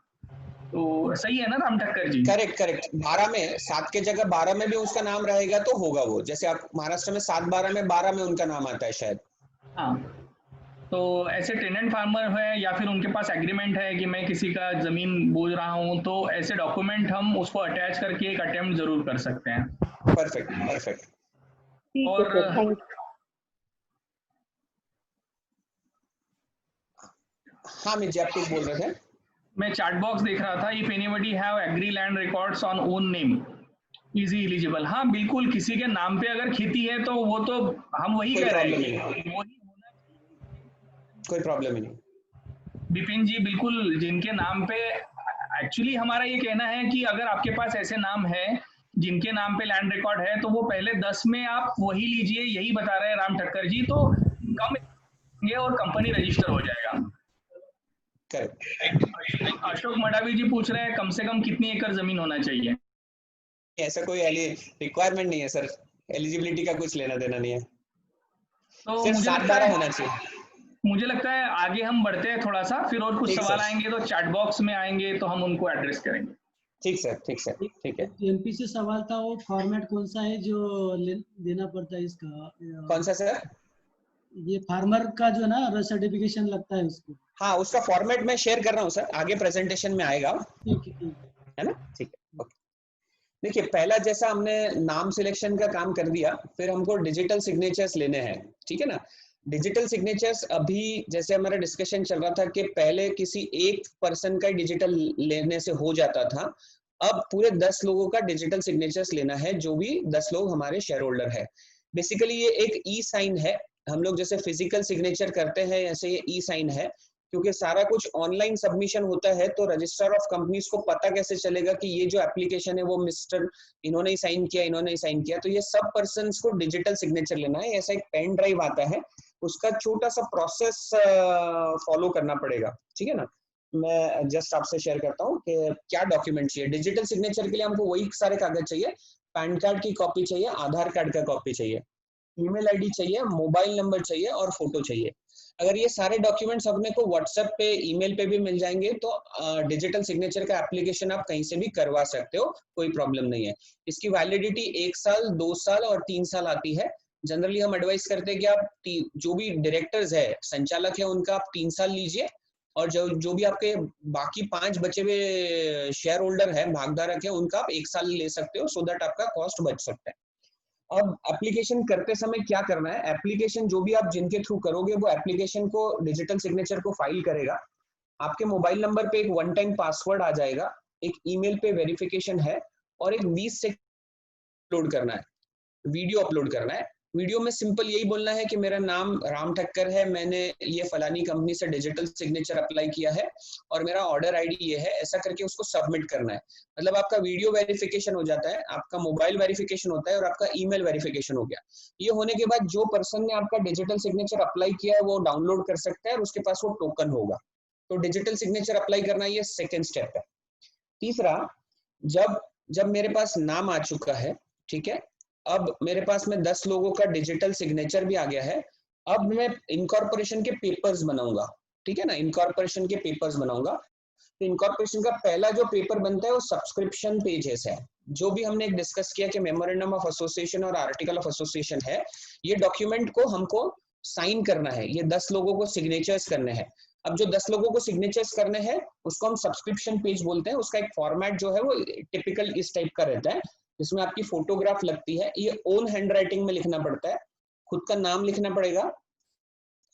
S4: तो सही है ना राम ठक्कर जी?
S1: Correct correct. 12 में 7 के जगह 12 में भी उसका नाम रहेगा तो होगा वो, जैसे आप महाराष्ट्र में 7/12 में 12 में उनका नाम आता है शायद।
S4: हाँ, तो ऐसे टेनेंट फार्मर है या फिर उनके पास एग्रीमेंट है कि मैं किसी का जमीन बोझ रहा हूँ, तो ऐसे डॉक्यूमेंट हम उसको अटैच करके एक अटेम्प्ट जरूर कर सकते हैं।
S1: Perfect perfect.
S4: और
S1: हाँ मिर्जी, आप कुछ बोल रहे थे?
S4: मैं चैट बॉक्स देख रहा था, if anybody have agri land records on own name is eligible. हाँ बिल्कुल, किसी के नाम पे अगर खेती है तो वो तो हम वही कह रहे हैं,
S1: कोई प्रॉब्लम ही नहीं।
S4: विपिन जी बिल्कुल, जिनके नाम पे एक्चुअली हमारा ये कहना है कि अगर आपके पास ऐसे नाम है जिनके नाम पे लैंड रिकॉर्ड है तो वो पहले 10 में आप वही लीजिए, यही बता रहे हैं राम ठक्कर जी, तो कम और कंपनी रजिस्टर हो जाएगा। अशोक मडावी जी पूछ रहे हैं कम से कम कितनी एकड़ जमीन होना चाहिए?
S1: ऐसा कोई रिक्वायरमेंट नहीं है सर, एलिजिबिलिटी का कुछ लेना देना नहीं है,
S4: तो
S1: सिर्फ 7/12 होना चाहिए।
S4: मुझे लगता है आगे हम बढ़ते हैं थोड़ा सा, फिर और कुछ सवाल आएंगे तो चैट बॉक्स में आएंगे तो हम उनको एड्रेस करेंगे।
S1: ठीक सर, ठीक सर, ठीक है।
S3: एमपी से सवाल था, वो फॉर्मेट कौन सा है जो देना पड़ता है इसका?
S1: कौन सा सर?
S3: ये फार्मर का जो ना सर्टिफिकेशन लगता है उसको।
S1: हाँ, उसका फॉर्मेट मैं शेयर कर रहा हूँ सर, आगे प्रेजेंटेशन में आएगा। ठीक है ना? ठीक है, ओके। देखिए, पहला जैसा हमने नाम सिलेक्शन का काम कर दिया, फिर हमको डिजिटल सिग्नेचर्स लेने हैं, ठीक है ना? डिजिटल सिग्नेचर्स अभी जैसे हमारा डिस्कशन चल रहा था कि पहले किसी एक पर्सन का डिजिटल लेने से हो जाता था, अब पूरे 10 लोगों का डिजिटल सिग्नेचर्स लेना है, जो भी 10 लोग हमारे शेयर होल्डर है। बेसिकली ये एक ई साइन है, हम लोग जैसे फिजिकल सिग्नेचर करते हैं ऐसे ये ई साइन है, क्योंकि सारा कुछ ऑनलाइन सबमिशन होता है, तो रजिस्ट्रार ऑफ कंपनीज को पता कैसे चलेगा कि ये जो एप्लीकेशन है वो मिस्टर इन्होंने ही साइन किया, इन्होंने ही साइन किया। तो ये सब पर्सन्स को डिजिटल सिग्नेचर लेना है। ऐसा एक पेन ड्राइव आता है, उसका छोटा सा प्रोसेस फॉलो करना पड़ेगा, ठीक है ना? मैं जस्ट आपसे शेयर करता हूँ कि क्या डॉक्यूमेंट चाहिए। डिजिटल सिग्नेचर के लिए हमको वही सारे कागज चाहिए, पैन कार्ड की कॉपी चाहिए, आधार कार्ड का कॉपी चाहिए, ईमेल आईडी चाहिए, मोबाइल नंबर चाहिए और फोटो चाहिए। अगर ये सारे डॉक्यूमेंट्स अपने को व्हाट्सएप पे, ईमेल पे भी मिल जाएंगे तो डिजिटल सिग्नेचर का एप्लीकेशन आप कहीं से भी करवा सकते हो, कोई प्रॉब्लम नहीं है। इसकी वैलिडिटी 1 साल, 2 साल और 3 साल आती है। जनरली हम एडवाइस करते हैं कि आप जो भी डायरेक्टर्स है, संचालक है, उनका आप 3 साल लीजिए, और जो भी आपके बाकी 5 बचे हुए शेयर होल्डर है, भागधारक है, उनका आप 1 साल ले सकते हो, सो दैट आपका कॉस्ट बच सकता है। अब एप्लीकेशन करते समय क्या करना है, एप्लीकेशन जो भी आप जिनके थ्रू करोगे वो एप्लीकेशन को, डिजिटल सिग्नेचर को फाइल करेगा। आपके मोबाइल नंबर पे एक 1 टाइम पासवर्ड आ जाएगा, एक ईमेल पे वेरिफिकेशन है, और एक 20 सेकंड अपलोड करना है, वीडियो अपलोड करना है। वीडियो में सिंपल यही बोलना है कि मेरा नाम राम ठक्कर है, मैंने ये फलानी कंपनी से डिजिटल सिग्नेचर अप्लाई किया है और मेरा ऑर्डर आईडी ये है, ऐसा करके उसको सबमिट करना है। मतलब आपका वीडियो वेरिफिकेशन हो जाता है, आपका मोबाइल वेरिफिकेशन होता है और आपका ईमेल वेरिफिकेशन हो गया। ये होने के बाद जो पर्सन ने आपका डिजिटल सिग्नेचर अप्लाई किया है वो डाउनलोड कर सकता है और उसके पास वो टोकन होगा। तो डिजिटल सिग्नेचर अप्लाई करना ये सेकेंड स्टेप है। तीसरा, जब मेरे पास नाम आ चुका है, ठीक है, अब मेरे पास में 10 लोगों का डिजिटल सिग्नेचर भी आ गया है, अब मैं इनकॉर्पोरेशन के पेपर्स बनाऊंगा, ठीक है ना, इनकॉर्पोरेशन के पेपर्स बनाऊंगा। तो इनकॉर्पोरेशन का पहला जो पेपर बनता है वो सब्सक्रिप्शन पेजेस है। जो भी हमने डिस्कस किया कि मेमोरेंडम ऑफ एसोसिएशन और आर्टिकल ऑफ एसोसिएशन है, ये डॉक्यूमेंट को हमको साइन करना है, ये 10 लोगों को सिग्नेचर्स करने हैं। अब जो 10 लोगों को सिग्नेचर्स करने हैं उसको हम सब्सक्रिप्शन पेज बोलते हैं। उसका एक फॉर्मेट जो है वो टिपिकल इस टाइप का रहता है, जिसमें आपकी फोटोग्राफ लगती है, ये ओन हैंड राइटिंग में लिखना पड़ता है, खुद का नाम लिखना पड़ेगा,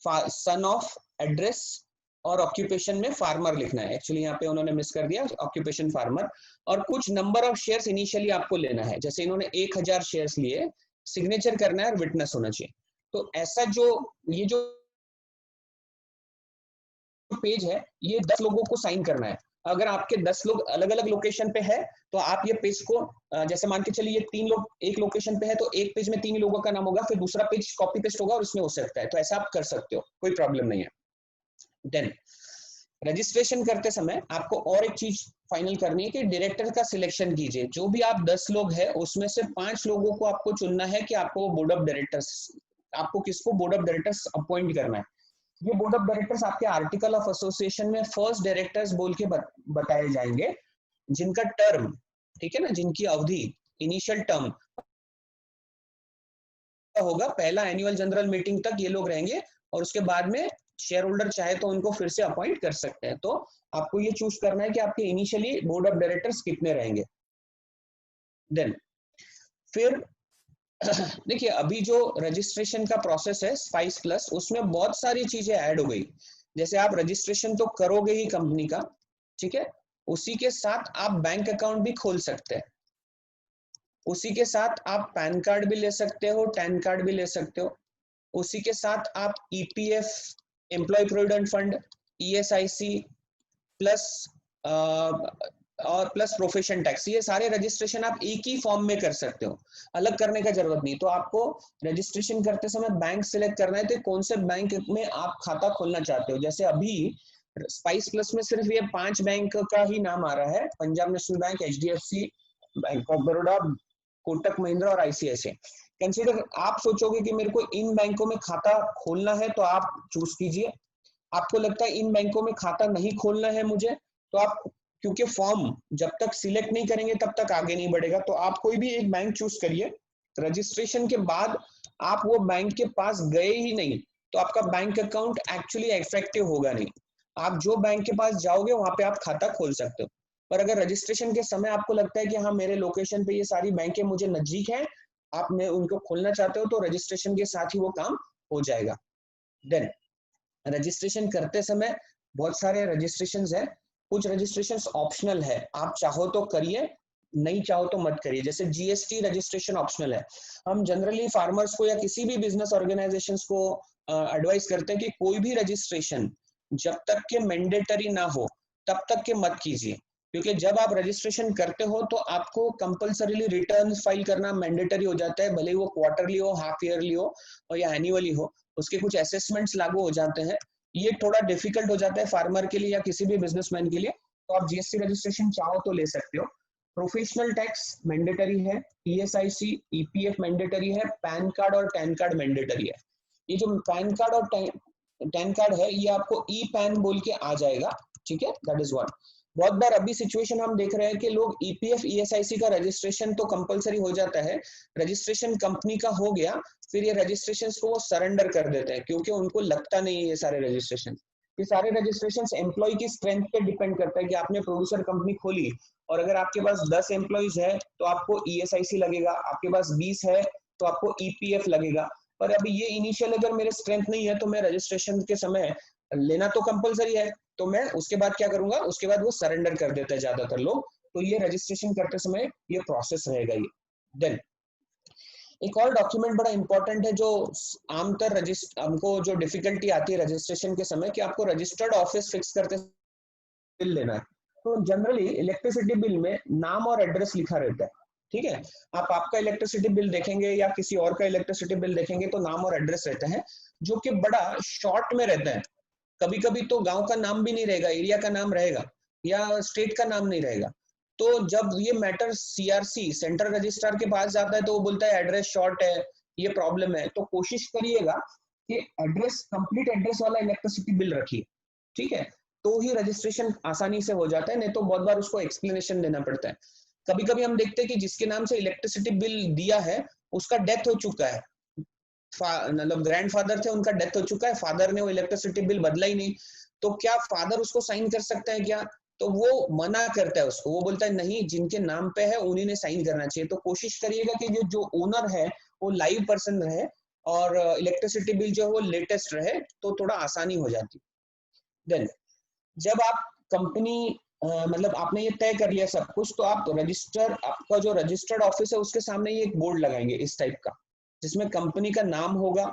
S1: सन ऑफ, एड्रेस और ऑक्यूपेशन में फार्मर लिखना है। एक्चुअली यहाँ पे उन्होंने मिस कर दिया, ऑक्यूपेशन फार्मर, और कुछ नंबर ऑफ शेयर्स इनिशियली आपको लेना है। जैसे इन्होंने 1000 शेयर्स लिए, सिग्नेचर करना है और विटनेस होना चाहिए। तो ऐसा जो ये जो पेज है ये 10 लोगों को साइन करना है। अगर आपके 10 लोग अलग अलग लोकेशन पे है तो आप ये पेज को, जैसे मान के चलिए ये 3 लोग एक लोकेशन पे है तो एक पेज में 3 लोगों का नाम होगा, फिर दूसरा पेज कॉपी पेस्ट होगा और उसमें हो सकता है। तो ऐसा आप कर सकते हो, कोई प्रॉब्लम नहीं है। देन रजिस्ट्रेशन करते समय आपको और एक चीज फाइनल करनी है कि डायरेक्टर का सिलेक्शन कीजिए। जो भी आप 10 लोग हैं उसमें से 5 लोगों को आपको चुनना है कि आपको बोर्ड ऑफ डायरेक्टर्स, आपको किसको बोर्ड ऑफ डायरेक्टर्स अपॉइंट करना है। ये बोर्ड ऑफ डायरेक्टर्स आपके आर्टिकल ऑफ एसोसिएशन में फर्स्ट डायरेक्टर्स बोल के बताए जाएंगे, जिनका टर्म, ठीक है ना, जिनकी अवधि, इनिशियल टर्म होगा, पहला एनुअल जनरल मीटिंग तक ये लोग रहेंगे और उसके बाद में शेयर होल्डर चाहे तो उनको फिर से अपॉइंट कर सकते हैं। तो आपको ये चूज करना है कि आपके इनिशियली बोर्ड ऑफ डायरेक्टर्स कितने रहेंगे। देन फिर देखिए अभी जो रजिस्ट्रेशन का प्रोसेस है स्पाइस प्लस, उसमें बहुत सारी चीजें ऐड हो गई। जैसे आप रजिस्ट्रेशन तो करोगे ही कंपनी का, ठीक है, उसी के साथ आप बैंक अकाउंट भी खोल सकते हैं, उसी के साथ आप पैन कार्ड भी ले सकते हो, टैन कार्ड भी ले सकते हो, उसी के साथ आप EPF, employ provident fund, ESIC plus और प्लस प्रोफेशन टैक्स, ये सारे रजिस्ट्रेशन आप एक ही फॉर्म में कर सकते हो, अलग करने का जरूरत नहीं। तो आपको रजिस्ट्रेशन करते समय बैंक सिलेक्ट करना है, तो कौन से बैंक में आप खाता खोलना चाहते हो। जैसे अभी स्पाइस प्लस में सिर्फ ये 5 बैंक का ही नाम आ रहा है, Punjab national bank, HDFC, bank of Baroda, Kotak Mahindra और आईसीआईसीआई। कंसीडर आप सोचोगे कि मेरे को इन बैंकों में खाता खोलना है तो आप चूज कीजिए। आपको लगता है इन बैंकों में खाता नहीं खोलना है मुझे, तो आप, क्योंकि फॉर्म जब तक सिलेक्ट नहीं करेंगे तब तक आगे नहीं बढ़ेगा, तो आप कोई भी एक बैंक चूज करिए। रजिस्ट्रेशन के बाद आप वो बैंक के पास गए ही नहीं तो आपका बैंक अकाउंट एक्चुअली इफेक्टिव होगा नहीं। आप जो बैंक के पास जाओगे वहां पे आप खाता खोल सकते हो। पर अगर रजिस्ट्रेशन के समय आपको लगता है कि हाँ मेरे लोकेशन पे ये सारी बैंकें मुझे नजदीक है, आप में उनको खोलना चाहते हो, तो रजिस्ट्रेशन के साथ ही वो काम हो जाएगा। देन रजिस्ट्रेशन करते समय बहुत सारे रजिस्ट्रेशंस है, कुछ रजिस्ट्रेशंस ऑप्शनल है, आप चाहो तो करिए, नहीं चाहो तो मत करिए। जैसे जीएसटी रजिस्ट्रेशन ऑप्शनल है। हम जनरली फार्मर्स को या किसी भी बिजनेस ऑर्गेनाइजेशंस को एडवाइस करते हैं कि कोई भी रजिस्ट्रेशन जब तक के मैंडेटरी ना हो तब तक के मत कीजिए, क्योंकि जब आप रजिस्ट्रेशन करते हो तो आपको कंपल्सरीली रिटर्न फाइल करना मैंडेटरी हो जाता है, भले ही वो क्वार्टरली हो, हाफ ईयरली हो और या एनुअली हो, उसके कुछ असेसमेंट्स लागू हो जाते हैं। ये थोड़ा डिफिकल्ट हो जाता है फार्मर के लिए या किसी भी बिजनेसमैन के लिए। तो आप जीएसटी रजिस्ट्रेशन चाहो तो ले सकते हो। प्रोफेशनल टैक्स मैंडेटरी है, ईएसआईसी, ईपीएफ मैंडेटरी है, पैन कार्ड और टैन कार्ड मैंडेटरी है। ये जो पैन कार्ड और टैन कार्ड है ये आपको ई पैन बोल के आ जाएगा, ठीक है, दैट इज वन। बहुत बार अभी सिचुएशन हम देख रहे हैं कि लोग ईपीएफ, ईएसआईसी का रजिस्ट्रेशन तो कंपलसरी हो जाता है, रजिस्ट्रेशन कंपनी का हो गया, फिर ये रजिस्ट्रेशंस को वो सरेंडर कर देते हैं क्योंकि उनको लगता नहीं है ये सारे रजिस्ट्रेशन। ये सारे रजिस्ट्रेशंस एम्प्लॉय की स्ट्रेंथ पे डिपेंड करता है कि आपने प्रोड्यूसर कंपनी खोली और अगर आपके पास 10 एम्प्लॉयज है तो आपको ईएसआईसी लगेगा, आपके पास 20 है तो आपको ईपीएफ लगेगा। पर अभी ये इनिशियल अगर मेरे स्ट्रेंथ नहीं है तो मैं रजिस्ट्रेशन के समय लेना तो कंपलसरी है, तो मैं उसके बाद क्या करूंगा, उसके बाद वो सरेंडर कर देते हैं ज्यादातर लोग। तो ये रजिस्ट्रेशन करते समय ये प्रोसेस रहेगा ये। देन एक और डॉक्यूमेंट बड़ा इंपॉर्टेंट है जो आमतौर हमको जो डिफिकल्टी आती है रजिस्ट्रेशन के समय, कि आपको रजिस्टर्ड ऑफिस फिक्स करते बिल लेना है। तो जनरली इलेक्ट्रिसिटी बिल में नाम और एड्रेस लिखा रहता है, ठीक है। आप आपका इलेक्ट्रिसिटी बिल देखेंगे या किसी और का इलेक्ट्रिसिटी बिल देखेंगे तो नाम और एड्रेस रहता है, जो कि बड़ा शॉर्ट में रहता है। कभी कभी तो गांव का नाम भी नहीं रहेगा, एरिया का नाम रहेगा या स्टेट का नाम नहीं रहेगा। तो जब ये मैटर सीआरसी सेंट्रल रजिस्ट्रार के पास जाता है तो वो बोलता है एड्रेस शॉर्ट है, ये प्रॉब्लम है। तो कोशिश करिएगा कि एड्रेस, कंप्लीट एड्रेस वाला इलेक्ट्रिसिटी बिल रखिए, ठीक है, तो ही रजिस्ट्रेशन आसानी से हो जाता है, नहीं तो बहुत बार उसको एक्सप्लेनेशन देना पड़ता है। कभी कभी हम देखते हैं कि जिसके नाम से इलेक्ट्रिसिटी बिल दिया है उसका डेथ हो चुका है, मतलब ग्रैंडफादर थे, उनका डेथ हो चुका है, फादर ने वो इलेक्ट्रिसिटी बिल बदला ही नहीं, तो क्या फादर उसको साइन कर सकता है क्या? तो वो मना करता है उसको, वो बोलता है नहीं, जिनके नाम पे है उन्हीं ने साइन करना चाहिए। तो कोशिश करिएगा कि जो ओनर है वो लाइव पर्सन रहे और इलेक्ट्रिसिटी बिल जो है वो लेटेस्ट रहे, तो थोड़ा आसानी हो जाती। देन जब आप कंपनी मतलब आपने ये तय कर लिया सब कुछ, तो आप रजिस्टर, आपका जो रजिस्टर्ड ऑफिस है उसके सामने ये एक बोर्ड लगाएंगे इस टाइप का, जिसमें कंपनी का नाम होगा,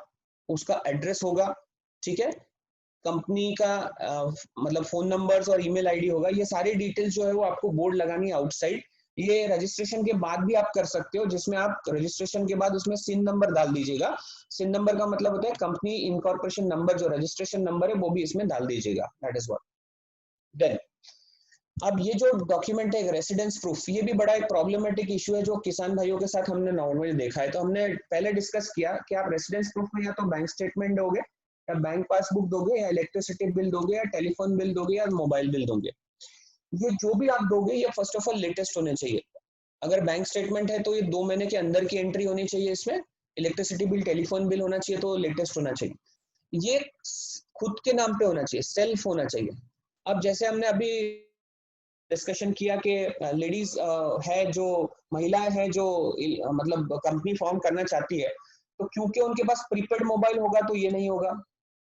S1: उसका एड्रेस होगा, ठीक है, कंपनी का मतलब फोन नंबर्स और ईमेल आईडी होगा, ये सारी डिटेल्स जो है वो आपको बोर्ड लगानी है आउटसाइड। ये रजिस्ट्रेशन के बाद भी आप कर सकते हो, जिसमें आप रजिस्ट्रेशन के बाद उसमें सिन नंबर डाल दीजिएगा। सिन नंबर का मतलब होता है कंपनी इनकॉर्पोरेशन नंबर, जो रजिस्ट्रेशन नंबर है वो भी इसमें डाल दीजिएगा, दैट इज व्हाट। देन अब ये जो डॉक्यूमेंट है, एक रेसिडेंस प्रूफ, ये भी बड़ा एक प्रॉब्लमेटिक इशू है जो किसान भाइयों के साथ हमने नॉर्मली देखा है। तो हमने पहले डिस्कस किया कि आप रेसिडेंस प्रूफ में या तो बैंक स्टेटमेंट दोगे, या बैंक पासबुक दोगे, या इलेक्ट्रिसिटी बिल दोगे, या टेलीफोन बिल दोगे, या मोबाइल बिल दोगे। ये जो भी आप दोगे ये फर्स्ट ऑफ ऑल लेटेस्ट होने चाहिए। अगर बैंक स्टेटमेंट है तो ये 2 महीने के अंदर की एंट्री होनी चाहिए इसमें, इलेक्ट्रिसिटी बिल, टेलीफोन बिल होना चाहिए तो लेटेस्ट होना चाहिए। ये खुद के नाम पे होना चाहिए, सेल्फ होना चाहिए। अब जैसे हमने अभी डिस्कशन किया कि लेडीज है, जो महिलाएं हैं जो मतलब कंपनी फॉर्म करना चाहती है, तो क्योंकि उनके पास प्रीपेड मोबाइल होगा तो ये नहीं होगा,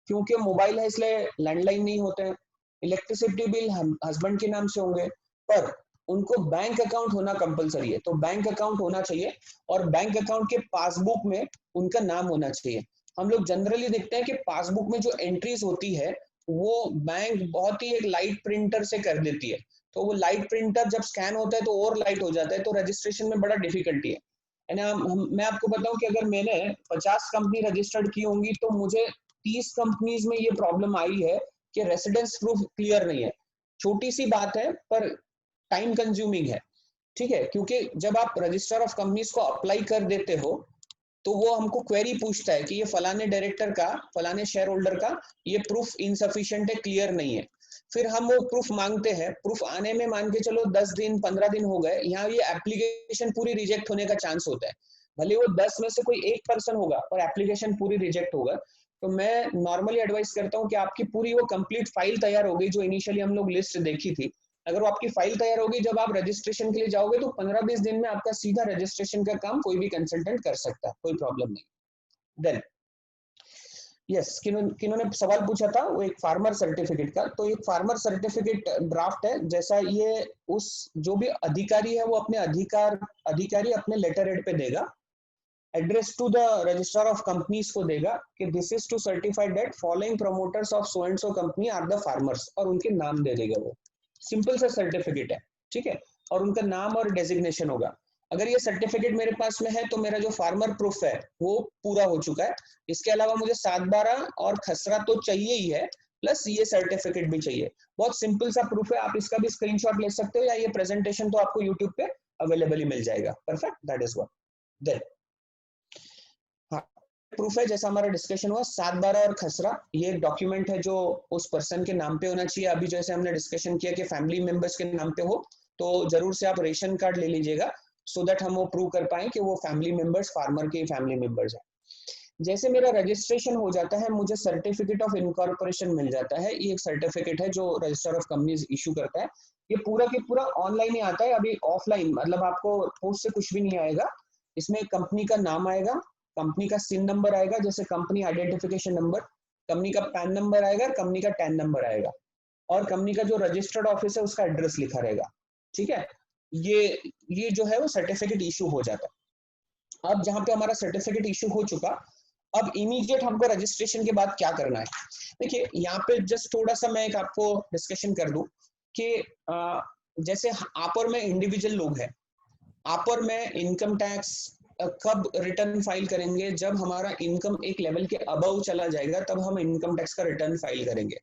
S1: क्योंकि मोबाइल है इसलिए लैंडलाइन नहीं होते हैं। इलेक्ट्रिसिटी बिल हस्बैंड के नाम से होंगे, पर उनको बैंक अकाउंट होना कंपलसरी है, तो बैंक अकाउंट होना चाहिए, और बैंक अकाउंट के पासबुक में उनका नाम होना चाहिए। हम लोग जनरली देखते हैं कि पासबुक में जो एंट्रीज होती है वो बैंक बहुत ही एक लाइट प्रिंटर से कर देती है, तो वो लाइट प्रिंटर जब स्कैन होता है तो और लाइट हो जाता है, तो रजिस्ट्रेशन में बड़ा डिफिकल्टी है ना। मैं आपको बताऊं कि अगर मैंने 50 कंपनी रजिस्टर्ड की होंगी तो मुझे 30 कंपनीज में ये प्रॉब्लम आई है कि रेसिडेंस प्रूफ क्लियर नहीं है। छोटी सी बात है पर टाइम कंज्यूमिंग है, ठीक है, क्योंकि जब आप रजिस्टर ऑफ कंपनीज को अप्लाई कर देते हो तो वो हमको क्वेरी पूछता है कि ये फलाने डायरेक्टर का, फलाने शेयर होल्डर का ये प्रूफ इनसफिशिएंट है, क्लियर नहीं है। फिर हम वो प्रूफ मांगते हैं, प्रूफ आने में मान के चलो 10 दिन 15 दिन हो गए, यहाँ ये एप्लीकेशन पूरी रिजेक्ट होने का चांस होता है। भले वो 10 में से कोई 1 पर्सन होगा और एप्लीकेशन पूरी रिजेक्ट होगा। तो मैं नॉर्मली एडवाइस करता हूँ कि आपकी पूरी वो कंप्लीट फाइल तैयार हो गई, जो इनिशियली हम लोग लिस्ट देखी थी, अगर वो आपकी फाइल तैयार होगी, जब आप रजिस्ट्रेशन के लिए जाओगे तो 15-20 दिन में आपका सीधा रजिस्ट्रेशन का काम कोई भी कंसल्टेंट कर सकता है, कोई प्रॉब्लम नहीं। देन यस, किन्होंने सवाल पूछा था वो एक फार्मर सर्टिफिकेट का, तो एक फार्मर सर्टिफिकेट ड्राफ्ट है, जैसा ये उस जो भी अधिकारी है वो अपने अधिकारी अपने लेटर हेड पे देगा, address to the registrar of companies को देगा कि this is to certify that following promoters of so and so company are the farmers, और उनके नाम दे देगा। वो सिंपल सा सर्टिफिकेट है, ठीक है, और उनका नाम और डेजिग्नेशन होगा। अगर ये सर्टिफिकेट मेरे पास में है तो मेरा जो फार्मर प्रूफ है वो पूरा हो चुका है। इसके अलावा मुझे 7/12 और खसरा तो चाहिए ही है, प्लस ये सर्टिफिकेट भी चाहिए। बहुत सिंपल सा प्रूफ है, आप इसका भी स्क्रीनशॉट ले सकते हो, या ये प्रेजेंटेशन तो आपको यूट्यूब पे अवेलेबल ही मिल जाएगा। Perfect, that is what. Then proof है, जैसा हमारा डिस्कशन हुआ, 7/12 और खसरा, ये एक डॉक्यूमेंट है जो उस पर्सन के नाम पे होना चाहिए। अभी जैसे हमने डिस्कशन किया कि फैमिली मेंबर्स के नाम पे हो, तो जरूर से आप रेशन कार्ड ले लीजिएगा, सो दैट हम वो प्रूव कर पाए कि वो फैमिली मेंबर्स फार्मर के फैमिली मेंबर्स हैं। जैसे मेरा रजिस्ट्रेशन हो जाता है, मुझे सर्टिफिकेट ऑफ इनकॉर्पोरेशन मिल जाता है। ये एक सर्टिफिकेट है जो रजिस्टर ऑफ कंपनीज इशू करता है। ये पूरा के पूरा ऑनलाइन ही आता है, अभी ऑफलाइन मतलब आपको पोस्ट से कुछ भी नहीं आएगा। इसमें कंपनी का नाम आएगा, कंपनी का सिन नंबर आएगा, जैसे कंपनी आइडेंटिफिकेशन नंबर, कंपनी का पैन नंबर आएगा, कंपनी का टैन नंबर आएगा, और कंपनी का जो रजिस्टर्ड ऑफिस है उसका एड्रेस लिखा रहेगा, ठीक है। ये जो है वो सर्टिफिकेट इशू हो जाता है। अब जहां पे हमारा सर्टिफिकेट इशू हो चुका, अब इमीडिएट हमको रजिस्ट्रेशन के बाद क्या करना है। देखिए यहाँ पे जस्ट थोड़ा सा मैं एक आपको डिस्कशन कर दूं कि जैसे आप और मैं इंडिविजुअल लोग हैं, आप और मैं इनकम टैक्स कब रिटर्न फाइल करेंगे, जब हमारा इनकम एक लेवल के अबव चला जाएगा तब हम इनकम टैक्स का रिटर्न फाइल करेंगे।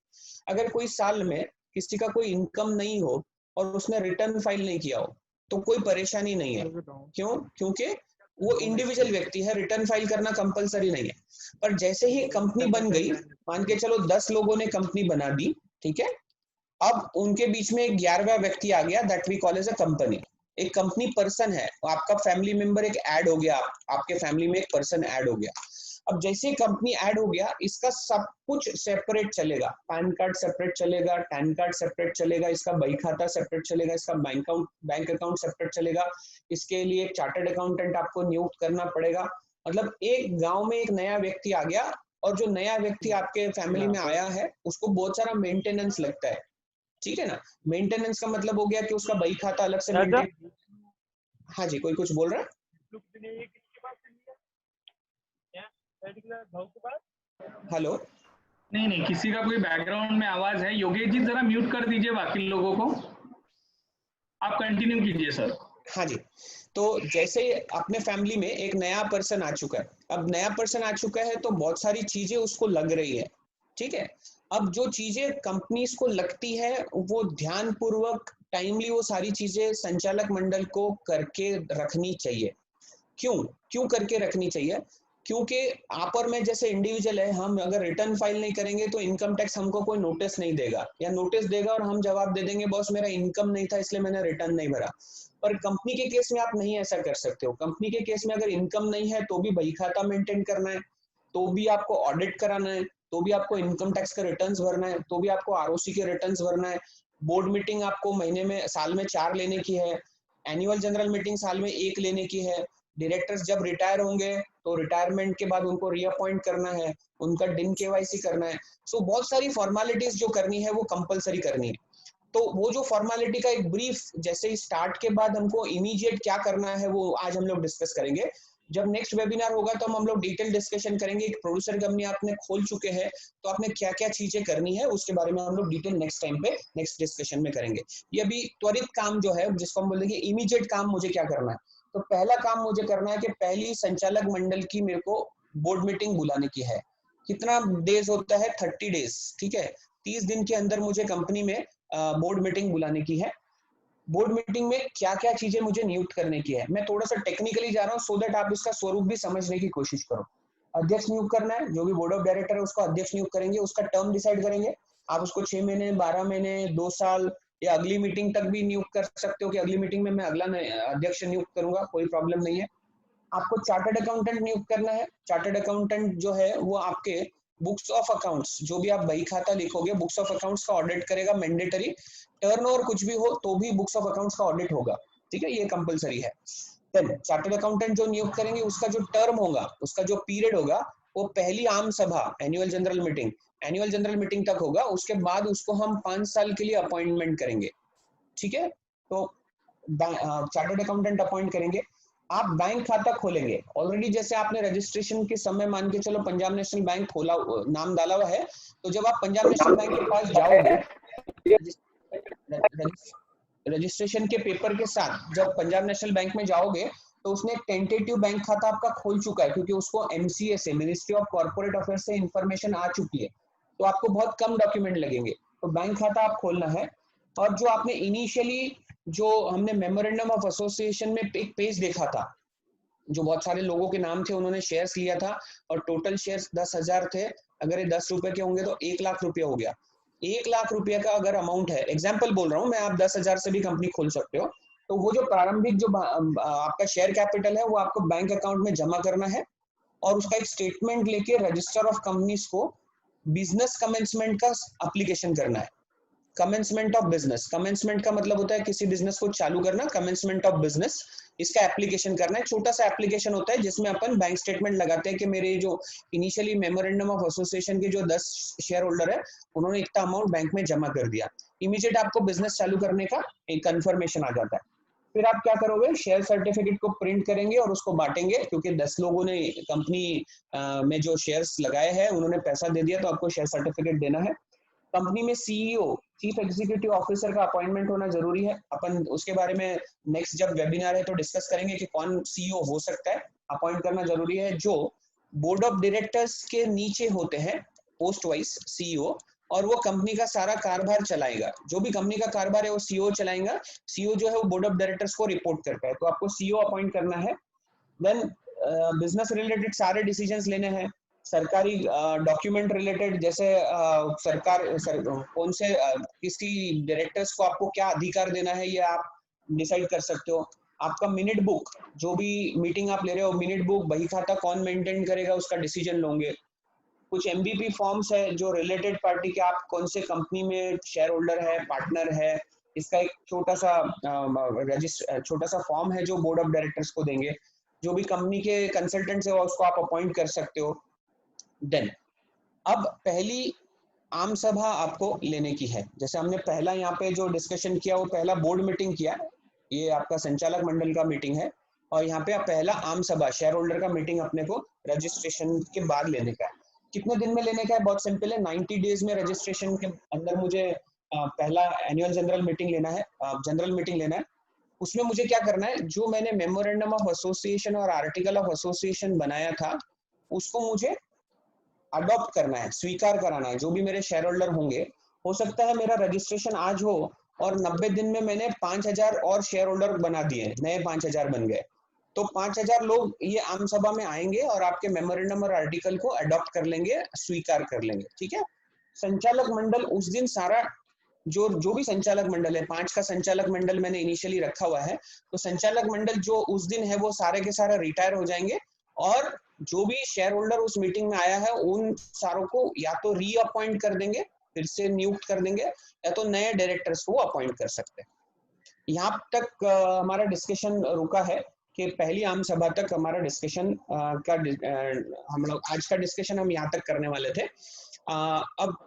S1: अगर कोई साल में किसी का कोई इनकम नहीं हो और उसने रिटर्न फाइल नहीं किया हो तो कोई परेशानी नहीं है। क्यों? क्योंकि वो इंडिविजुअल व्यक्ति है, रिटर्न फाइल करना कंपलसरी नहीं है। पर जैसे ही कंपनी बन गई, मान के चलो 10 लोगों ने कंपनी बना दी, ठीक है, अब उनके बीच में 11वां व्यक्ति आ गया, that we call as a company. एक कंपनी पर्सन है, आपका फैमिली मेंबर एक ऐड हो गया, आपके फैमिली में एक पर्सन ऐड हो गया। अब जैसे ही कंपनी ऐड हो गया, इसका सब कुछ सेपरेट चलेगा, पैन कार्ड सेपरेट चलेगा, टैन कार्ड सेपरेट चलेगा, इसका बही खाता सेपरेट चलेगा, इसका बैंक अकाउंट सेपरेट चलेगा, इसके लिए एक चार्टर्ड अकाउंटेंट आपको नियुक्त करना पड़ेगा। मतलब एक गांव में एक नया व्यक्ति आ गया, और जो नया व्यक्ति आपके फैमिली में आया है उसको बहुत सारा मेंटेनेंस लगता है, ठीक है ना। मेंटेनेंस का मतलब हो गया कि उसका बही खाता अलग से मेंटेन। हाँ जी, कोई कुछ बोल रहा है? हेलो,
S4: नहीं, किसी का कोई बैकग्राउंड में आवाज है। योगेश जी जरा म्यूट कर दीजिए बाकी लोगों को, आप कंटिन्यू कीजिए सर।
S1: हाँ जी, तो जैसे अपने फैमिली में एक नया पर्सन आ चुका है, अब नया पर्सन आ चुका है तो बहुत सारी चीजें उसको लग रही है, ठीक है। अब जो चीजें कंपनीज को लगती है वो ध्यान पूर्वक टाइमली वो सारी चीजें संचालक मंडल को करके रखनी चाहिए। क्यों करके रखनी चाहिए? क्योंकि आप और मैं जैसे इंडिविजुअल है, हम अगर रिटर्न फाइल नहीं करेंगे तो इनकम टैक्स हमको कोई नोटिस नहीं देगा, या नोटिस देगा और हम जवाब दे देंगे बॉस मेरा इनकम नहीं था इसलिए मैंने रिटर्न नहीं भरा। पर कंपनी के केस में आप नहीं ऐसा कर सकते हो। कंपनी के केस में अगर इनकम नहीं है तो भी बही खाता मेंटेन करना है, तो भी आपको ऑडिट कराना है, तो भी आपको इनकम टैक्स का रिटर्न्स भरना है, तो भी आपको आरओसी के रिटर्न्स भरना है। बोर्ड मीटिंग आपको महीने में साल में 4 लेने की है, एनुअल जनरल मीटिंग साल में 1 लेने की है। डायरेक्टर्स जब रिटायर होंगे तो रिटायरमेंट के बाद उनको रीअपॉइंट करना है, उनका डिन केवाईसी करना है। सो बहुत सारी फॉर्मेलिटीज जो करनी है वो कंपलसरी करनी है। तो वो जो फॉर्मेलिटी का एक ब्रीफ जैसे ही स्टार्ट के बाद हमको इमीडिएट क्या करना है वो आज हम लोग डिस्कस करेंगे। जब नेक्स्ट वेबिनार होगा तो हम लोग डिटेल डिस्कशन करेंगे। एक प्रोड्यूसर कंपनी आपने खोल चुके हैं तो आपने क्या क्या चीजें करनी है उसके बारे में हम लोग डिटेल नेक्स्ट टाइम पे नेक्स्ट डिस्कशन में करेंगे। ये अभी त्वरित काम जो है जिसको हम बोलेंगे इमीडिएट काम, मुझे क्या करना है। तो पहला काम मुझे करना है कि पहली संचालक मंडल की मेरे को बोर्ड मीटिंग बुलाने की है। कितना डेज होता है? 30 डेज, ठीक है। 30 दिन के अंदर मुझे कंपनी में बोर्ड मीटिंग बुलाने की है। बोर्ड मीटिंग में क्या क्या चीजें मुझे नियुक्त करने की है, मैं थोड़ा सा टेक्निकली जा रहा हूँ सो दैट आप इसका स्वरूप भी समझने की कोशिश करो। अध्यक्ष नियुक्त करना है, जो भी बोर्ड ऑफ डायरेक्टर है उसको अध्यक्ष नियुक्त करेंगे, उसका टर्म डिसाइड करेंगे। आप उसको 6 महीने, 12 महीने, 2 साल या अगली मीटिंग तक भी नियुक्त कर सकते हो कि अगली मीटिंग में मैं अगला अध्यक्ष नियुक्त करूंगा, कोई प्रॉब्लम नहीं है। आपको चार्टर्ड अकाउंटेंट नियुक्त करना है। चार्टर्ड अकाउंटेंट जो है वो आपके बुक्स ऑफ अकाउंट्स, जो भी आप बही खाता लिखोगे बुक्स ऑफ अकाउंट्स का ऑडिट करेगा, मैंडेटरी। टर्नओवर कुछ भी हो तो भी बुक्स ऑफ अकाउंट्स का ऑडिट होगा, ठीक है, ये कंपलसरी है। देन चार्टर्ड अकाउंटेंट जो नियुक्त करेंगे उसका जो टर्म होगा, उसका जो पीरियड होगा वो पहली आम सभा एनुअल जनरल मीटिंग तक होगा। उसके बाद उसको हम 5 साल के लिए अपॉइंटमेंट करेंगे, ठीक है। तो चार्टर्ड अकाउंटेंट अपॉइंट करेंगे। आप बैंक खाता खोलेंगे ऑलरेडी, जैसे आपने रजिस्ट्रेशन के समय मान के चलो पंजाब नेशनल बैंक खोला, नाम डाला हुआ है, तो जब आप पंजाब नेशनल बैंक के पास जाओगे रजिस्ट्रेशन के पेपर के साथ, जब पंजाब नेशनल बैंक में जाओगे तो उसने एक टेंटेटिव बैंक खाता आपका खोल चुका है, क्योंकि उसको एमसीए से, मिनिस्ट्री ऑफ कॉर्पोरेट अफेयर्स से इंफॉर्मेशन आ चुकी है, तो आपको बहुत कम डॉक्यूमेंट लगेंगे। तो बैंक खाता आप खोलना है। और जो आपने इनिशियली जो हमने मेमोरेंडम ऑफ एसोसिएशन में एक पेज देखा था, जो बहुत सारे लोगों के नाम थे, उन्होंने शेयर्स लिया था और टोटल शेयर्स 10,000 थे। अगर ये 10 रुपए के होंगे तो 1 लाख रुपया हो गया। 1 लाख रुपये का अगर अमाउंट है, एग्जाम्पल बोल रहा हूँ मैं, आप 10,000 से भी कंपनी खोल सकते हो। तो वो जो प्रारंभिक जो आपका शेयर कैपिटल है वो आपको बैंक अकाउंट में जमा करना है और उसका एक स्टेटमेंट लेके रजिस्टर ऑफ कंपनीज को बिजनेस कमेंसमेंट का एप्लीकेशन करना है। कमेंसमेंट ऑफ बिजनेस, कमेंसमेंट का मतलब होता है किसी बिजनेस को चालू करना, कमेंसमेंट ऑफ बिजनेस, इसका एप्लीकेशन करना है। छोटा सा एप्लीकेशन होता है जिसमें अपन बैंक स्टेटमेंट लगाते हैं कि मेरे जो इनिशियली मेमोरेंडम ऑफ एसोसिएशन के जो 10 शेयर होल्डर है उन्होंने इतना अमाउंट बैंक में जमा कर दिया। इमीडिएट आपको बिजनेस चालू करने का एक कंफर्मेशन आ जाता है। फिर आप क्या करोगे, शेयर सर्टिफिकेट को प्रिंट करेंगे और उसको बांटेंगे, क्योंकि 10 लोगों ने कंपनी में जो शेयर्स लगाए हैं उन्होंने पैसा दे दिया, तो आपको शेयर सर्टिफिकेट देना है। कंपनी में सीईओ, चीफ एग्जीक्यूटिव ऑफिसर का अपॉइंटमेंट होना जरूरी है। अपन उसके बारे में नेक्स्ट जब वेबिनार है तो डिस्कस करेंगे कि कौन सीईओ हो सकता है, अपॉइंट करना जरूरी है। जो बोर्ड ऑफ डायरेक्टर्स के नीचे होते हैं पोस्ट वाइज सीईओ, और वो कंपनी का सारा कारोबार चलाएगा। जो भी कंपनी का कारोबार है वो सीईओ चलाएगा। सीईओ जो है वो बोर्ड ऑफ डायरेक्टर्स को रिपोर्ट करता है, तो आपको सीईओ अपॉइंट करना है। देन बिजनेस रिलेटेड सारे डिसीजंस लेने हैं, सरकारी डॉक्यूमेंट रिलेटेड, जैसे कौन से किसी डायरेक्टर्स को आपको क्या अधिकार देना है ये आप डिसाइड कर सकते हो। आपका मिनट बुक, जो भी मीटिंग आप ले रहे हो, मिनट बुक, बही खाता कौन मेंटेन करेगा उसका डिसीजन लोगे। कुछ एमबीपी फॉर्म्स है जो रिलेटेड पार्टी के, आप कौन से कंपनी में शेयर होल्डर है, पार्टनर है, इसका एक छोटा सा फॉर्म है जो बोर्ड ऑफ डायरेक्टर्स को देंगे। जो भी कंपनी के कंसल्टेंट्स है उसको आप अपॉइंट कर सकते हो। देन अब पहली आम सभा आपको लेने की है। जैसे हमने पहला यहाँ पे जो डिस्कशन किया वो पहला बोर्ड मीटिंग किया, ये आपका संचालक मंडल का मीटिंग है, और यहाँ पे पहला आम सभा शेयर होल्डर का मीटिंग अपने को रजिस्ट्रेशन के बाद लेने का है। कितने दिन में लेने का है? बहुत सिंपल है, 90 डेज में रजिस्ट्रेशन के अंदर मुझे पहला एनुअल जनरल मीटिंग लेना है, जनरल मीटिंग लेना है। उसमें मुझे क्या करना है, जो मैंने मेमोरेंडम ऑफ एसोसिएशन और आर्टिकल ऑफ एसोसिएशन बनाया था उसको मुझे अडॉप्ट करना है, स्वीकार कराना है। जो भी मेरे शेयर होल्डर होंगे, हो सकता है मेरा रजिस्ट्रेशन आज हो और 90 दिन में मैंने 5000 और शेयर होल्डर बना दिए, नए 5000 बन गए, तो 5000 लोग ये आम सभा में आएंगे और आपके मेमोरेंडम और आर्टिकल को अडॉप्ट कर लेंगे, स्वीकार कर लेंगे। ठीक है। संचालक मंडल उस दिन सारा जो भी संचालक मंडल है, 5 का संचालक मंडल मैंने इनिशियली रखा हुआ है, तो संचालक मंडल जो उस दिन है वो सारे के सारे रिटायर हो जाएंगे, और जो भी शेयर होल्डर उस मीटिंग में आया है उन सारों को या तो री अपॉइंट कर देंगे, फिर से नियुक्त कर देंगे, या तो नए डायरेक्टर्स को अपॉइंट कर सकते हैं। यहाँ तक हमारा डिस्कशन रुका है कि पहली आम सभा तक हमारा डिस्कशन हम लोग आज का डिस्कशन हम यहाँ तक करने वाले थे। अब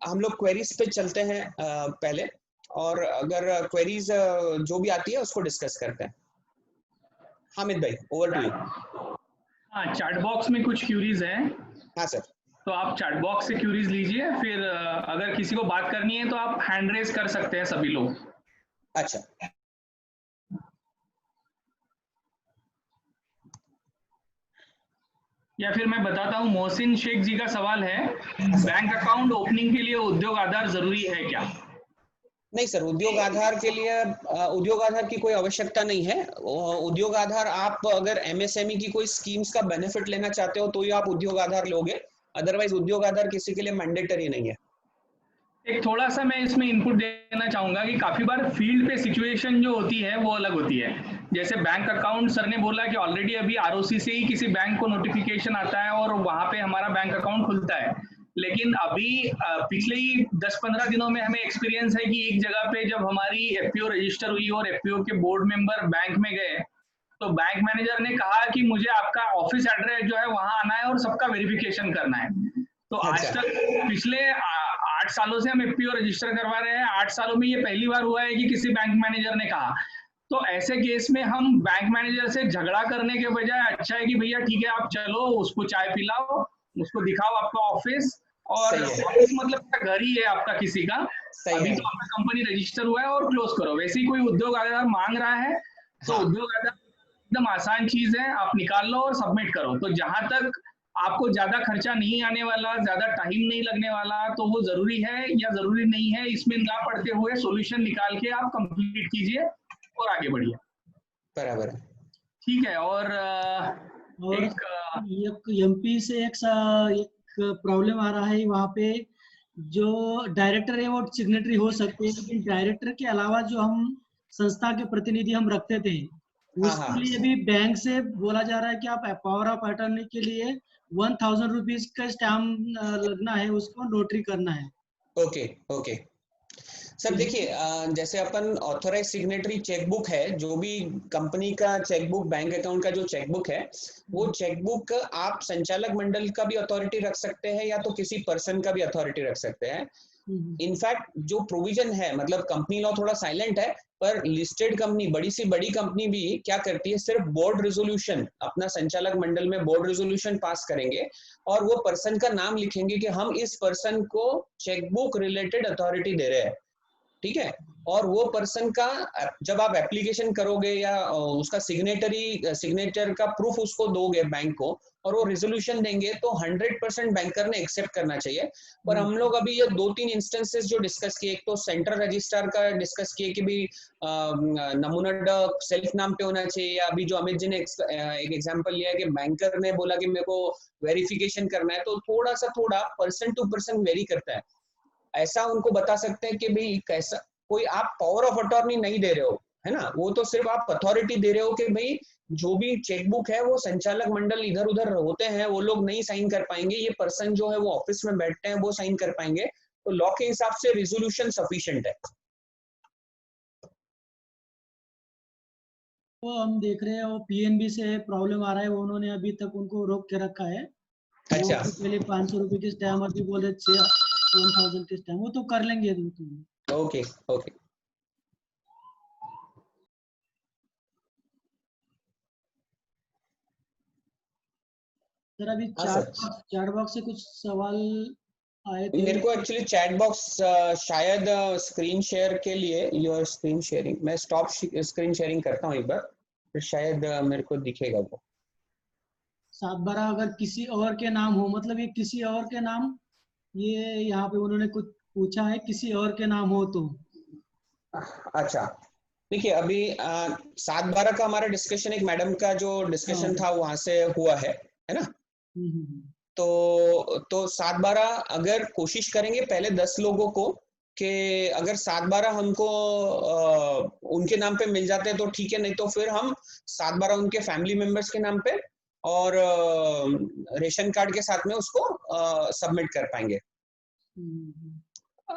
S1: हम लोग क्वेरीज पे चलते हैं पहले, और अगर क्वेरीज जो भी आती है उसको डिस्कस करते हैं। हामिद भाई, ओवर टू यू।
S4: हाँ, चैट बॉक्स में कुछ क्यूरीज हैं।
S1: हाँ सर।
S4: तो आप चैट बॉक्स से क्यूरीज लीजिए, फिर अगर किसी को बात करनी है तो आप हैंड रेज कर सकते हैं सभी लोग।
S1: अच्छा,
S4: या फिर मैं बताता हूँ, मोहसिन शेख जी का सवाल है, बैंक अकाउंट ओपनिंग के लिए उद्योग आधार जरूरी है क्या?
S1: नहीं सर, उद्योग आधार के लिए उद्योग आधार की कोई आवश्यकता नहीं है। उद्योग आधार आप अगर एमएसएमई की कोई स्कीम्स का बेनिफिट लेना चाहते हो तो ही आप उद्योग आधार लोगे, अदरवाइज उद्योग आधार किसी के लिए मैंडेटरी नहीं है।
S4: एक थोड़ा सा मैं इसमें इनपुट देना चाहूंगा कि काफी बार फील्ड पे सिचुएशन जो होती है वो अलग होती है। जैसे बैंक अकाउंट, सर ने बोला कि ऑलरेडी अभी आरओसी से ही किसी बैंक को नोटिफिकेशन आता है और वहां पे हमारा बैंक अकाउंट खुलता है, लेकिन अभी पिछले ही 10-15 दिनों में हमें एक्सपीरियंस है कि एक जगह पे जब हमारी एफपीओ रजिस्टर हुई और एफपीओ के बोर्ड मेंबर बैंक में गए तो बैंक मैनेजर ने कहा कि मुझे आपका ऑफिस एड्रेस जो है वहां आना है और सबका वेरिफिकेशन करना है। तो आज तक पिछले 8 सालों से हम एफपीओ रजिस्टर करवा रहे हैं, 8 सालों में ये पहली बार हुआ है कि किसी बैंक मैनेजर ने कहा। तो ऐसे केस में हम बैंक मैनेजर से झगड़ा करने के बजाय अच्छा है कि भैया ठीक है, आप चलो, उसको चाय पिलाओ, उसको दिखाओ आपका ऑफिस, और ऑफिस मतलब घर ही है आपका किसी का, अभी तो आपका कंपनी रजिस्टर हुआ है, और क्लोज करो। वैसे ही कोई उद्योग आधार मांग रहा है तो उद्योग आधार एकदम आसान चीज है, आप निकाल लो और सबमिट करो। तो जहां तक आपको ज्यादा खर्चा नहीं आने वाला, ज्यादा टाइम नहीं लगने वाला, तो वो जरूरी है या जरूरी नहीं है इसमें ना पड़ते हुए सोल्यूशन निकाल के आप कंप्लीट कीजिए और आगे बढ़िए।
S1: बराबर है,
S4: ठीक है। और
S3: एक एमपी से एक प्रॉब्लम आ रहा है, वहाँ पे जो डायरेक्टर है वो सिग्नेटरी हो सकते हैं, लेकिन डायरेक्टर के अलावा जो हम संस्था के प्रतिनिधि हम रखते थे उसके लिए भी बैंक से बोला जा रहा है कि आप पावर ऑफ अटॉर्नी के लिए 1000 रुपीज का स्टैम्प लगना है, उसको नोटरी करना है।
S1: ओके ओके सर, देखिए जैसे अपन ऑथराइज सिग्नेटरी चेकबुक है, जो भी कंपनी का चेकबुक, बैंक अकाउंट का जो चेकबुक है, वो चेकबुक आप संचालक मंडल का भी अथॉरिटी रख सकते हैं या तो किसी पर्सन का भी अथॉरिटी रख सकते हैं। इनफैक्ट जो प्रोविजन है, मतलब कंपनी लॉ थोड़ा साइलेंट है, पर लिस्टेड कंपनी, बड़ी सी बड़ी कंपनी भी क्या करती है, सिर्फ बोर्ड रेजोल्यूशन, अपना संचालक मंडल में बोर्ड रेजोल्यूशन पास करेंगे और वो पर्सन का नाम लिखेंगे कि हम इस पर्सन को चेकबुक रिलेटेड अथॉरिटी दे रहे हैं। ठीक है, और वो पर्सन का जब आप एप्लीकेशन करोगे या उसका सिग्नेचर का प्रूफ उसको दोगे बैंक को और वो रिजोल्यूशन देंगे तो 100% बैंकर ने एक्सेप्ट करना चाहिए। पर हम लोग अभी ये 2-3 इंस्टेंसेस जो डिस्कस किए, एक तो सेंट्रल रजिस्ट्रार का डिस्कस किए कि भी नमूना सेल्फ नाम पे होना चाहिए, या अभी जो अमित जी ने एक एग्जांपल लिया कि बैंकर ने बोला कि मेरे को वेरिफिकेशन करना है, तो थोड़ा पर्सन टू पर्सन वेरी करता है। ऐसा उनको बता सकते हैं कि भाई कैसा, कोई आप पावर ऑफ अटॉर्नी नहीं दे रहे हो, है ना, वो तो सिर्फ आप अथॉरिटी दे रहे हो कि भाई जो भी चेकबुक है वो संचालक मंडल इधर उधर होते हैं, वो लोग नहीं साइन कर पाएंगे, ये पर्सन जो है वो ऑफिस में बैठते हैं वो साइन कर पाएंगे, तो लॉ के हिसाब से रिजोल्यूशन सफिशिएंट है।
S3: वो हम देख रहे हैं वो पीएनबी से प्रॉब्लम आ रहा है, वो उन्होंने अभी तक उनको रोक के रखा है।
S1: अच्छा,
S3: पहले 500 रुपए की स्टैम्प, अभी बोले 1000 की स्टैम्प, वो तो कर लेंगे।
S1: Okay okay.
S3: सर अभी चैट बॉक्स से कुछ सवाल आए थे
S1: मेरे को एक्चुअली। चैट बॉक्स शायद स्क्रीन शेयर के लिए, योर स्क्रीन शेयरिंग, मैं स्टॉप स्क्रीन शेयरिंग करता हूँ एक बार, फिर शायद मेरे को दिखेगा वो।
S3: 7/12 अगर किसी और के नाम हो, मतलब ये किसी और के नाम, ये यहाँ पे उन्होंने कुछ पूछा है, किसी और के नाम हो तो।
S1: अच्छा, देखिए अभी 7/12 का हमारा डिस्कशन, एक मैडम का जो डिस्कशन था वहां से हुआ है ना। तो 7/12 अगर कोशिश करेंगे पहले 10 लोगों को कि अगर 7/12 हमको उनके नाम पे मिल जाते हैं तो ठीक है, नहीं तो फिर हम 7/12 उनके फैमिली मेंबर्स के नाम पे और रेशन कार्ड के साथ में उसको सबमिट कर पाएंगे।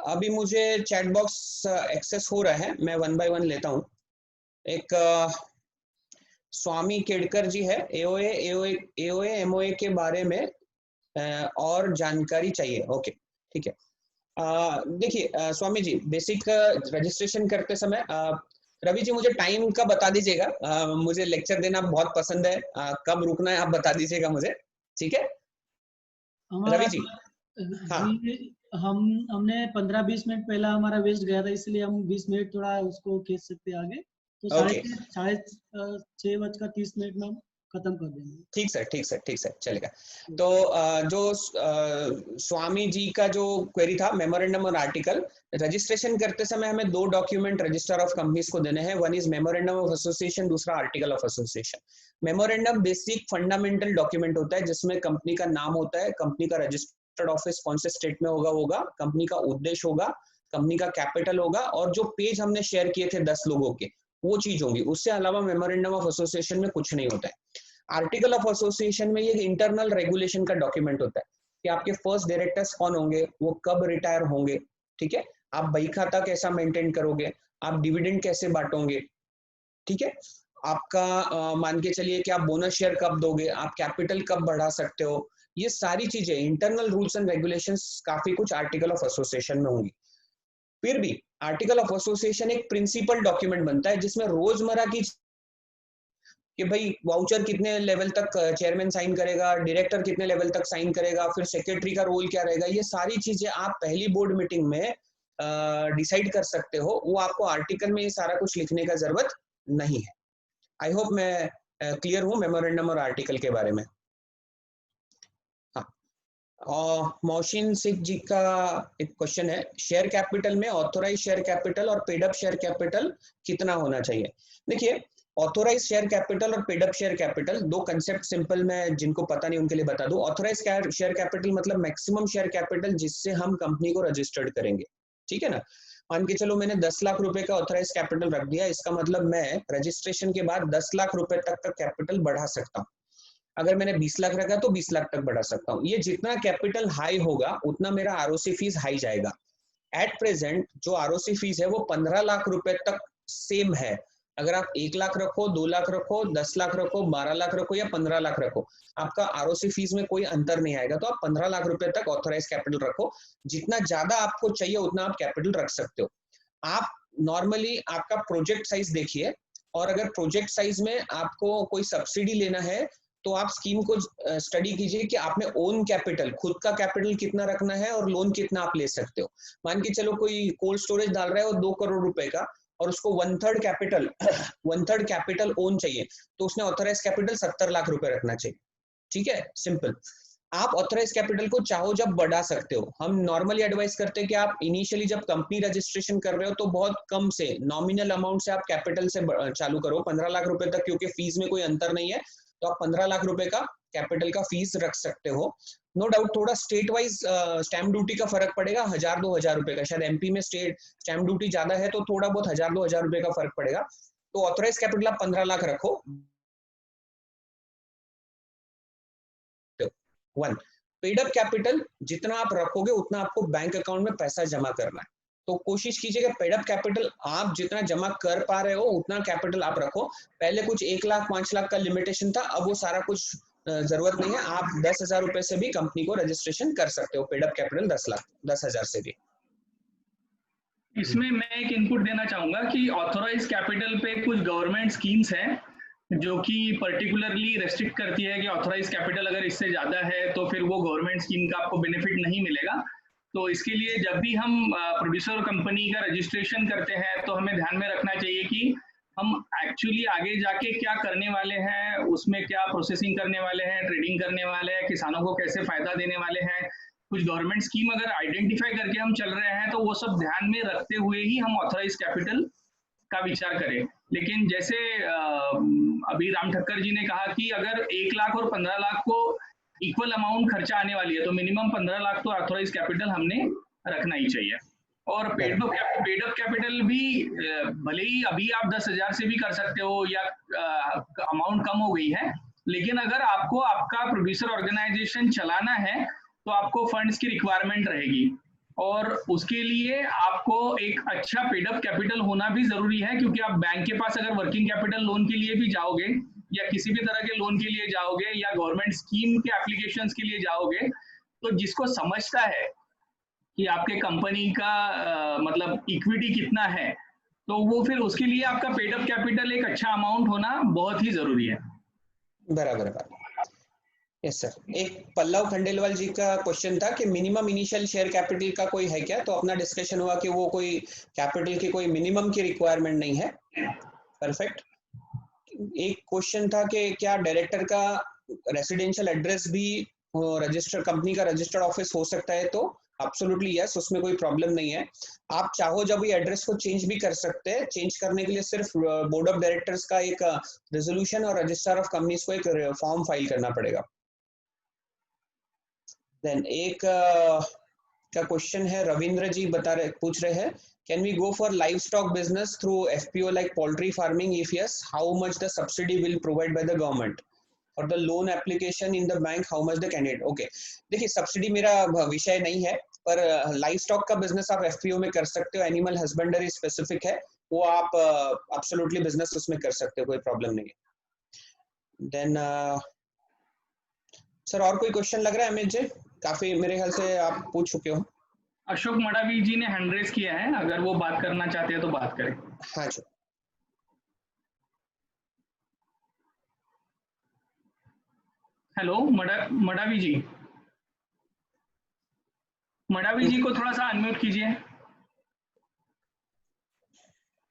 S1: अभी मुझे चैट बॉक्स एक्सेस हो रहा है, मैं 1 बाय 1 लेता हूँ। एक स्वामी केड़कर जी है, एओए एमओए के बारे में और जानकारी चाहिए। ओके ठीक है। देखिए स्वामी जी, बेसिक रजिस्ट्रेशन करते समय रवि जी मुझे टाइम का बता दीजिएगा, मुझे लेक्चर देना बहुत पसंद है, कब रुकना है आप बता दीजिएगा मुझे, ठीक है रवि जी? हाँ,
S3: हमने 15-20 मिनट पहला हमारा वेस्ट गया था, इसलिए हम 20 मिनट थोड़ा उसको खींच सकते आगे, तो 6:30 में हम खत्म कर देंगे।
S1: ठीक सर चलेगा। तो जो स्वामी जी का जो क्वेरी था, मेमोरेंडम और आर्टिकल, रजिस्ट्रेशन करते समय हमें 2 डॉक्यूमेंट रजिस्टर ऑफ कंपनीज को देने हैं। One is memorandum of association, दूसरा article of association. Memorandum basic fundamental document होता है जिसमें कंपनी का नाम होता है, कंपनी का रजिस्टर्ड ऑफिस कौन से स्टेट में होगा, कंपनी का उद्देश्य होगा, कंपनी का कैपिटल होगा, और जो पेज हमने शेयर किए थे 10 लोगों के वो चीज होगी। उससे अलावा मेमोरेंडम ऑफ एसोसिएशन में कुछ नहीं होता है। आर्टिकल ऑफ एसोसिएशन में ये इंटरनल रेगुलेशन का डॉक्यूमेंट होता है कि आपके फर्स्ट डायरेक्टर्स कौन होंगे, वो कब रिटायर होंगे, ठीक है, आप बही खाता कैसा मेंटेन करोगे, आप डिविडेंड कैसे बांटोगे, ठीक है, आपका मान के चलिए कि आप बोनस शेयर कब दोगे, आप कैपिटल कब बढ़ा सकते हो, ये सारी चीजें इंटरनल रूल्स एंड रेगुलेशंस काफी कुछ आर्टिकल ऑफ एसोसिएशन में होंगी। फिर भी आर्टिकल ऑफ एसोसिएशन एक प्रिंसिपल डॉक्यूमेंट बनता है जिसमें रोजमर्रा की कि भाई वाउचर कितने लेवल तक चेयरमैन साइन करेगा, डायरेक्टर कितने लेवल तक साइन करेगा, फिर सेक्रेटरी का रोल क्या रहेगा, ये सारी चीजें आप पहली बोर्ड मीटिंग में डिसाइड कर सकते हो। वो आपको आर्टिकल में ये सारा कुछ लिखने का जरूरत नहीं है। आई होप मैं क्लियर हूँ मेमोरेंडम और आर्टिकल के बारे में। हाँ, मोहसिन सिंह जी का एक क्वेश्चन है, शेयर कैपिटल में ऑथोराइज शेयर कैपिटल और पेड अप शेयर कैपिटल कितना होना चाहिए? देखिए, ऑथोराइज शेयर कैपिटल और पेड अप शेयर कैपिटल दो कंसेप्ट सिंपल, मैं जिनको पता नहीं उनके लिए बता दूं। ऑथोराइज शेयर कैपिटल मतलब मैक्सिमम शेयर कैपिटल जिससे हम कंपनी को रजिस्टर्ड करेंगे, ठीक है ना। मान के चलो मैंने 10 लाख रुपए का ऑथोराइज कैपिटल रख दिया, इसका मतलब मैं रजिस्ट्रेशन के बाद 10 लाख रुपए तक का कैपिटल बढ़ा सकता हूँ। अगर मैंने 20 लाख रखा तो 20 लाख तक बढ़ा सकता हूँ। ये जितना कैपिटल हाई होगा उतना मेरा आरओसी फीस हाई जाएगा। एट प्रेजेंट जो आरओसी फीस है वो 15 लाख रुपए तक सेम है। अगर आप 1 लाख रखो, 2 लाख रखो, 10 लाख रखो, 12 लाख रखो या 15 लाख रखो, आपका आरओसी फीस में कोई अंतर नहीं आएगा। तो आप 15 लाख रुपए तक ऑथोराइज कैपिटल रखो। जितना ज्यादा आपको चाहिए उतना आप कैपिटल रख सकते हो। आप नॉर्मली आपका प्रोजेक्ट साइज देखिए, और अगर प्रोजेक्ट साइज में आपको कोई सब्सिडी लेना है तो आप स्कीम को स्टडी कीजिए कि आपने ओन कैपिटल, खुद का कैपिटल कितना रखना है और लोन कितना आप ले सकते हो। मान के चलो कोई कोल्ड स्टोरेज डाल रहा है वो 2 करोड़ रुपए का और उसको 1/3 कैपिटल ओन चाहिए, तो उसने ऑथराइज कैपिटल 70 लाख रुपए रखना चाहिए। ठीक है, सिंपल। आप ऑथराइज कैपिटल को चाहो जब बढ़ा सकते हो। हम नॉर्मली एडवाइस करते हैं कि आप इनिशियली जब कंपनी रजिस्ट्रेशन कर रहे हो तो बहुत कम से नॉमिनल अमाउंट से आप कैपिटल से चालू करो, 15 लाख रुपए तक, क्योंकि फीस में कोई अंतर नहीं है, तो आप 15 लाख रुपए का कैपिटल का फीस रख सकते हो। नो डाउट थोड़ा स्टेट वाइज स्टैम्प ड्यूटी का फर्क पड़ेगा, 1000-2000 रुपए का, शायद एमपी में स्टेट स्टैम्प ड्यूटी ज्यादा है तो थोड़ा बहुत 1000-2000 रुपए का फर्क पड़ेगा। तो ऑथराइज कैपिटल आप 15 लाख रखो। 1 पेड अप कैपिटल जितना आप रखोगे उतना आपको बैंक अकाउंट में पैसा जमा करना है, तो कोशिश कीजिए कि पेड अप कैपिटल आप जितना जमा कर पा रहे हो उतना कैपिटल आप रखो। पहले कुछ 1 लाख 5 लाख का लिमिटेशन था, अब वो सारा कुछ जरूरत नहीं है। आप 10,000 रुपए से भी कंपनी को रजिस्ट्रेशन कर सकते हो, पेड अप कैपिटल 10,000 से भी।
S4: इसमें मैं एक इनपुट देना चाहूंगा कि ऑथराइज कैपिटल पे कुछ गवर्नमेंट स्कीम्स हैं जो कि पर्टिकुलरली रेस्ट्रिक्ट करती है कि ऑथराइज कैपिटल अगर इससे ज्यादा है तो फिर वो गवर्नमेंट स्कीम का आपको बेनिफिट नहीं मिलेगा। तो इसके लिए जब भी हम प्रोड्यूसर कंपनी का रजिस्ट्रेशन करते हैं तो हमें ध्यान में रखना चाहिए कि हम एक्चुअली आगे जाके क्या करने वाले हैं, उसमें क्या प्रोसेसिंग करने वाले हैं, ट्रेडिंग करने वाले हैं, किसानों को कैसे फायदा देने वाले हैं। कुछ गवर्नमेंट स्कीम अगर आइडेंटिफाई करके हम चल रहे हैं तो वो सब ध्यान में रखते हुए ही हम ऑथराइज कैपिटल का विचार करें। लेकिन जैसे अभी राम ठक्कर जी ने कहा कि अगर 1 लाख और 15 लाख को इक्वल अमाउंट खर्चा आने वाली है तो मिनिमम 15 लाख तो ऑथराइज कैपिटल हमने रखना ही चाहिए। और पेड अप कैपिटल भी भले ही अभी आप 10,000 से भी कर सकते हो या अमाउंट कम हो गई है, लेकिन अगर आपको आपका प्रोड्यूसर ऑर्गेनाइजेशन चलाना है तो आपको फंड्स की रिक्वायरमेंट रहेगी और उसके लिए आपको एक अच्छा पेड अप कैपिटल होना भी जरूरी है, क्योंकि आप बैंक के पास अगर वर्किंग कैपिटल लोन के लिए भी जाओगे या किसी भी तरह के लोन के लिए जाओगे या गवर्नमेंट स्कीम के एप्लीकेशंस के लिए जाओगे तो जिसको समझता है कि आपके कंपनी का मतलब इक्विटी कितना है तो वो फिर उसके लिए आपका पेड अप कैपिटल एक अच्छा अमाउंट होना बहुत ही जरूरी है।
S1: बराबर। Yes sir. एक पल्लव खंडेलवाल जी का क्वेश्चन था कि मिनिमम इनिशियल शेयर कैपिटल का कोई है क्या, तो अपना डिस्कशन हुआ कि वो कोई कैपिटल की कोई मिनिमम की रिक्वायरमेंट नहीं है। परफेक्ट। एक क्वेश्चन था कि क्या डायरेक्टर का रेसिडेंशियल एड्रेस भी रजिस्टर्ड कंपनी का रजिस्टर्ड ऑफिस हो सकता है, तो एब्सोल्युटली यस, उसमें कोई प्रॉब्लम नहीं है। आप चाहो जब ये एड्रेस को चेंज भी कर सकते हैं। चेंज करने के लिए सिर्फ बोर्ड ऑफ डायरेक्टर्स का एक रेजोल्यूशन और रजिस्ट्रार ऑफ कंपनीज को एक फॉर्म फाइल करना पड़ेगा। देन एक का क्वेश्चन है, रविंद्र जी पूछ रहे हैं, can we go for live stock business through FPO like poultry farming? If yes, how much the subsidy will provide by the government और the loan application in the bank, how much the candidate? Okay, देखिए subsidy मेरा विषय नहीं है, पर live stock का business आप FPO में कर सकते हो। एनिमल हस्बेंडरी स्पेसिफिक है, वो आप एब्सोल्युटली बिजनेस उसमें कर सकते हो, कोई प्रॉब्लम नहीं है। देन सर और कोई क्वेश्चन लग रहा है अमित जी? काफी मेरे ख्याल से आप पूछ चुके हो।
S4: अशोक मडावी जी ने हैंड रेज किया है, अगर वो बात करना चाहते हैं तो बात करें।
S1: हाँ जी।
S4: हेलो मडावी जी, मडावी जी को थोड़ा सा अनम्यूट कीजिए।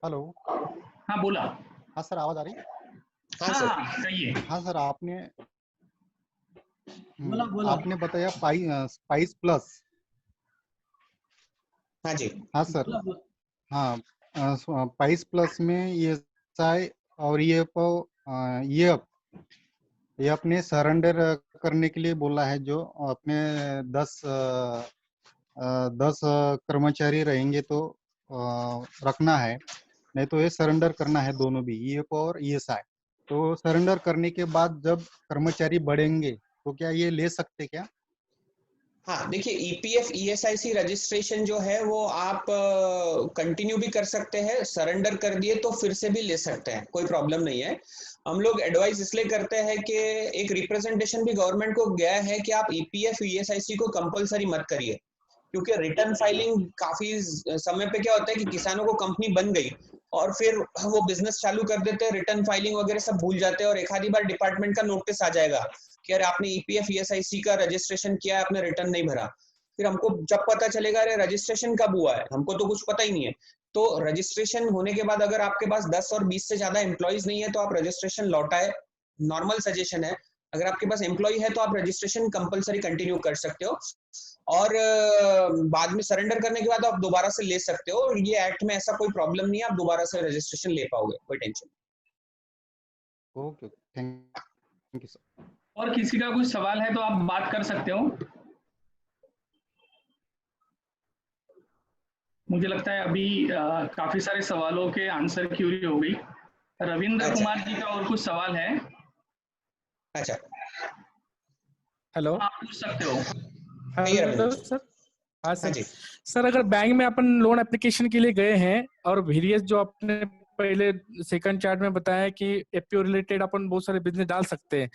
S8: हेलो।
S4: हाँ बोला।
S8: हाँ सर, आवाज आ रही?
S1: हाँ सर।
S4: कहिए।
S8: हाँ सर, आपने
S3: बोला।
S8: आपने बताया स्पाइस प्लस।
S1: हाँ जी।
S8: हाँ सर। हाँ, स्पाइस प्लस में ये और ये अपने सरेंडर करने के लिए बोला है, जो अपने 10 कर्मचारी रहेंगे तो रखना है, नहीं तो ये सरेंडर करना है दोनों भी, ईएफ और ईएसआई। तो सरेंडर करने के बाद जब कर्मचारी बढ़ेंगे तो क्या ये ले सकते क्या?
S1: हाँ देखिए, ईपीएफ ईएसआईसी रजिस्ट्रेशन जो है वो आप कंटिन्यू भी कर सकते हैं, सरेंडर कर दिए तो फिर से भी ले सकते हैं, कोई प्रॉब्लम नहीं है। हम लोग एडवाइस इसलिए करते हैं कि एक रिप्रेजेंटेशन भी गवर्नमेंट को गया है कि आप ईपीएफ ईएसआईसी को कंपलसरी मत करिए, क्योंकि रिटर्न फाइलिंग काफी समय पे क्या होता है कि किसानों को कंपनी बन गई, और फिर वो बिजनेस चालू कर देते हैं, रिटर्न फाइलिंग वगैरह सब भूल जाते हैं, और एक आधी बार डिपार्टमेंट का नोटिस आ जाएगा कि अरे आपने ईपीएफ ईएसआईसी का रजिस्ट्रेशन किया है, आपने रिटर्न नहीं भरा। फिर हमको जब पता चलेगा अरे रजिस्ट्रेशन कब हुआ है, हमको तो कुछ पता ही नहीं है। तो रजिस्ट्रेशन होने के बाद अगर आपके पास 10 और 20 से ज्यादा एम्प्लॉइज नहीं है तो आप रजिस्ट्रेशन लौटाए। नॉर्मल सजेशन है, अगर आपके पास एम्प्लॉय है तो आप रजिस्ट्रेशन कंपलसरी कंटिन्यू कर सकते हो, और बाद में सरेंडर करने के बाद आप दोबारा से ले सकते हो। ये एक्ट में ऐसा कोई प्रॉब्लम नहीं है, आप दोबारा से रजिस्ट्रेशन ले पाओगे, कोई tension.
S8: Okay, thank you sir.
S4: और किसी का कुछ सवाल है तो आप बात कर सकते हो। मुझे लगता है अभी काफी सारे सवालों के आंसर क्यूरी हो गई। रविंद्र कुमार जी का और कुछ सवाल है।
S1: अच्छा,
S9: हेलो,
S4: आप पूछ सकते हो।
S9: Hello sir. हाँ सर। सर अगर बैंक में अपन लोन एप्लीकेशन के लिए गए हैं और वेरियस जो आपने पहले सेकंड चार्ट में बताया कि एपीओ रिलेटेड अपन बहुत सारे बिजनेस डाल सकते हैं,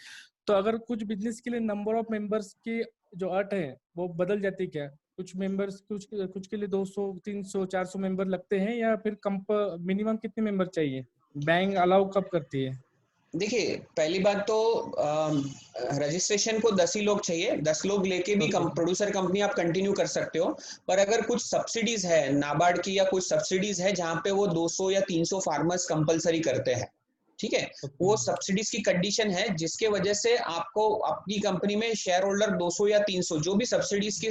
S9: तो अगर कुछ बिजनेस के लिए नंबर ऑफ मेंबर्स की जो अट है वो बदल जाती है क्या? कुछ मेंबर्स कुछ के लिए 200, 300, 400 मेंबर लगते हैं, या फिर मिनिमम कितने मेंबर चाहिए? बैंक अलाउ कब करती है?
S1: देखिए, पहली बात तो रजिस्ट्रेशन को 10 ही लोग चाहिए। 10 लोग लेके भी प्रोड्यूसर कंपनी आप कंटिन्यू कर सकते हो। पर अगर कुछ सब्सिडीज है नाबार्ड की, या कुछ सब्सिडीज है जहां पे वो 200 या 300 फार्मर्स कंपलसरी करते हैं, ठीक है, वो सब्सिडीज की कंडीशन है जिसके वजह से आपको अपनी कंपनी में शेयर होल्डर 200 या 300 जो भी सब्सिडीज की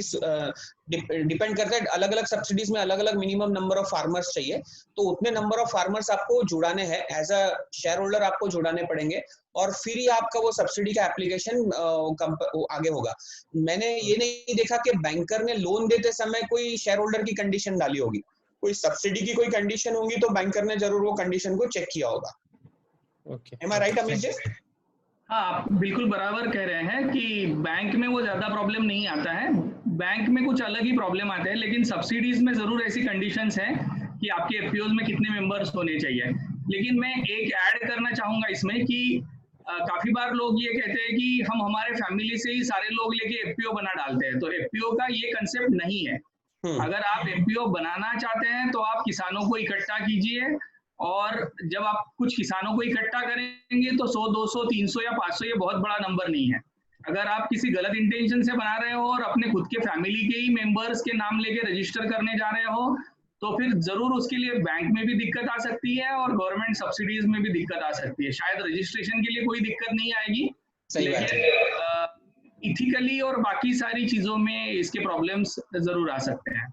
S1: डिपेंड करता है, अलग अलग सब्सिडीज में अलग अलग मिनिमम नंबर ऑफ फार्मर्स चाहिए, तो उतने नंबर ऑफ फार्मर्स आपको जुड़ाने हैं, एज अ शेयर होल्डर आपको जुड़ाने पड़ेंगे, और फिर ही आपका वो सब्सिडी का एप्लीकेशन आगे होगा। मैंने ये नहीं देखा कि बैंकर ने लोन देते समय कोई शेयर होल्डर की कंडीशन डाली होगी। कोई सब्सिडी की कोई कंडीशन होगी तो बैंकर ने जरूर वो कंडीशन को चेक किया होगा। Am I right, Amit ji?
S4: हाँ, आप बिल्कुल बराबर कह रहे हैं कि बैंक में वो ज्यादा प्रॉब्लम नहीं आता है। बैंक में कुछ अलग ही प्रॉब्लम आते हैं, लेकिन सब्सिडीज में जरूर ऐसी कंडीशंस हैं कि आपके एफपीओज में कितने मेंबर्स होने चाहिए। लेकिन मैं एक ऐड करना चाहूंगा इसमें कि काफी बार लोग ये कहते हैं कि हम हमारे फैमिली से ही सारे लोग लेके एफपीओ बना डालते हैं, तो एफपीओ का ये कंसेप्ट नहीं है। अगर आप एफपीओ बनाना चाहते हैं तो आप किसानों को इकट्ठा कीजिए, और जब आप कुछ किसानों को इकट्ठा करेंगे तो 100, 200, 300 या 500 ये बहुत बड़ा नंबर नहीं है। अगर आप किसी गलत इंटेंशन से बना रहे हो और अपने खुद के फैमिली के ही मेंबर्स के नाम लेके रजिस्टर करने जा रहे हो, तो फिर जरूर उसके लिए बैंक में भी दिक्कत आ सकती है और गवर्नमेंट सब्सिडीज में भी दिक्कत आ सकती है। शायद रजिस्ट्रेशन के लिए कोई दिक्कत नहीं आएगी, लेकिन इथिकली और बाकी सारी चीजों में इसके प्रॉब्लम्स जरूर आ सकते हैं।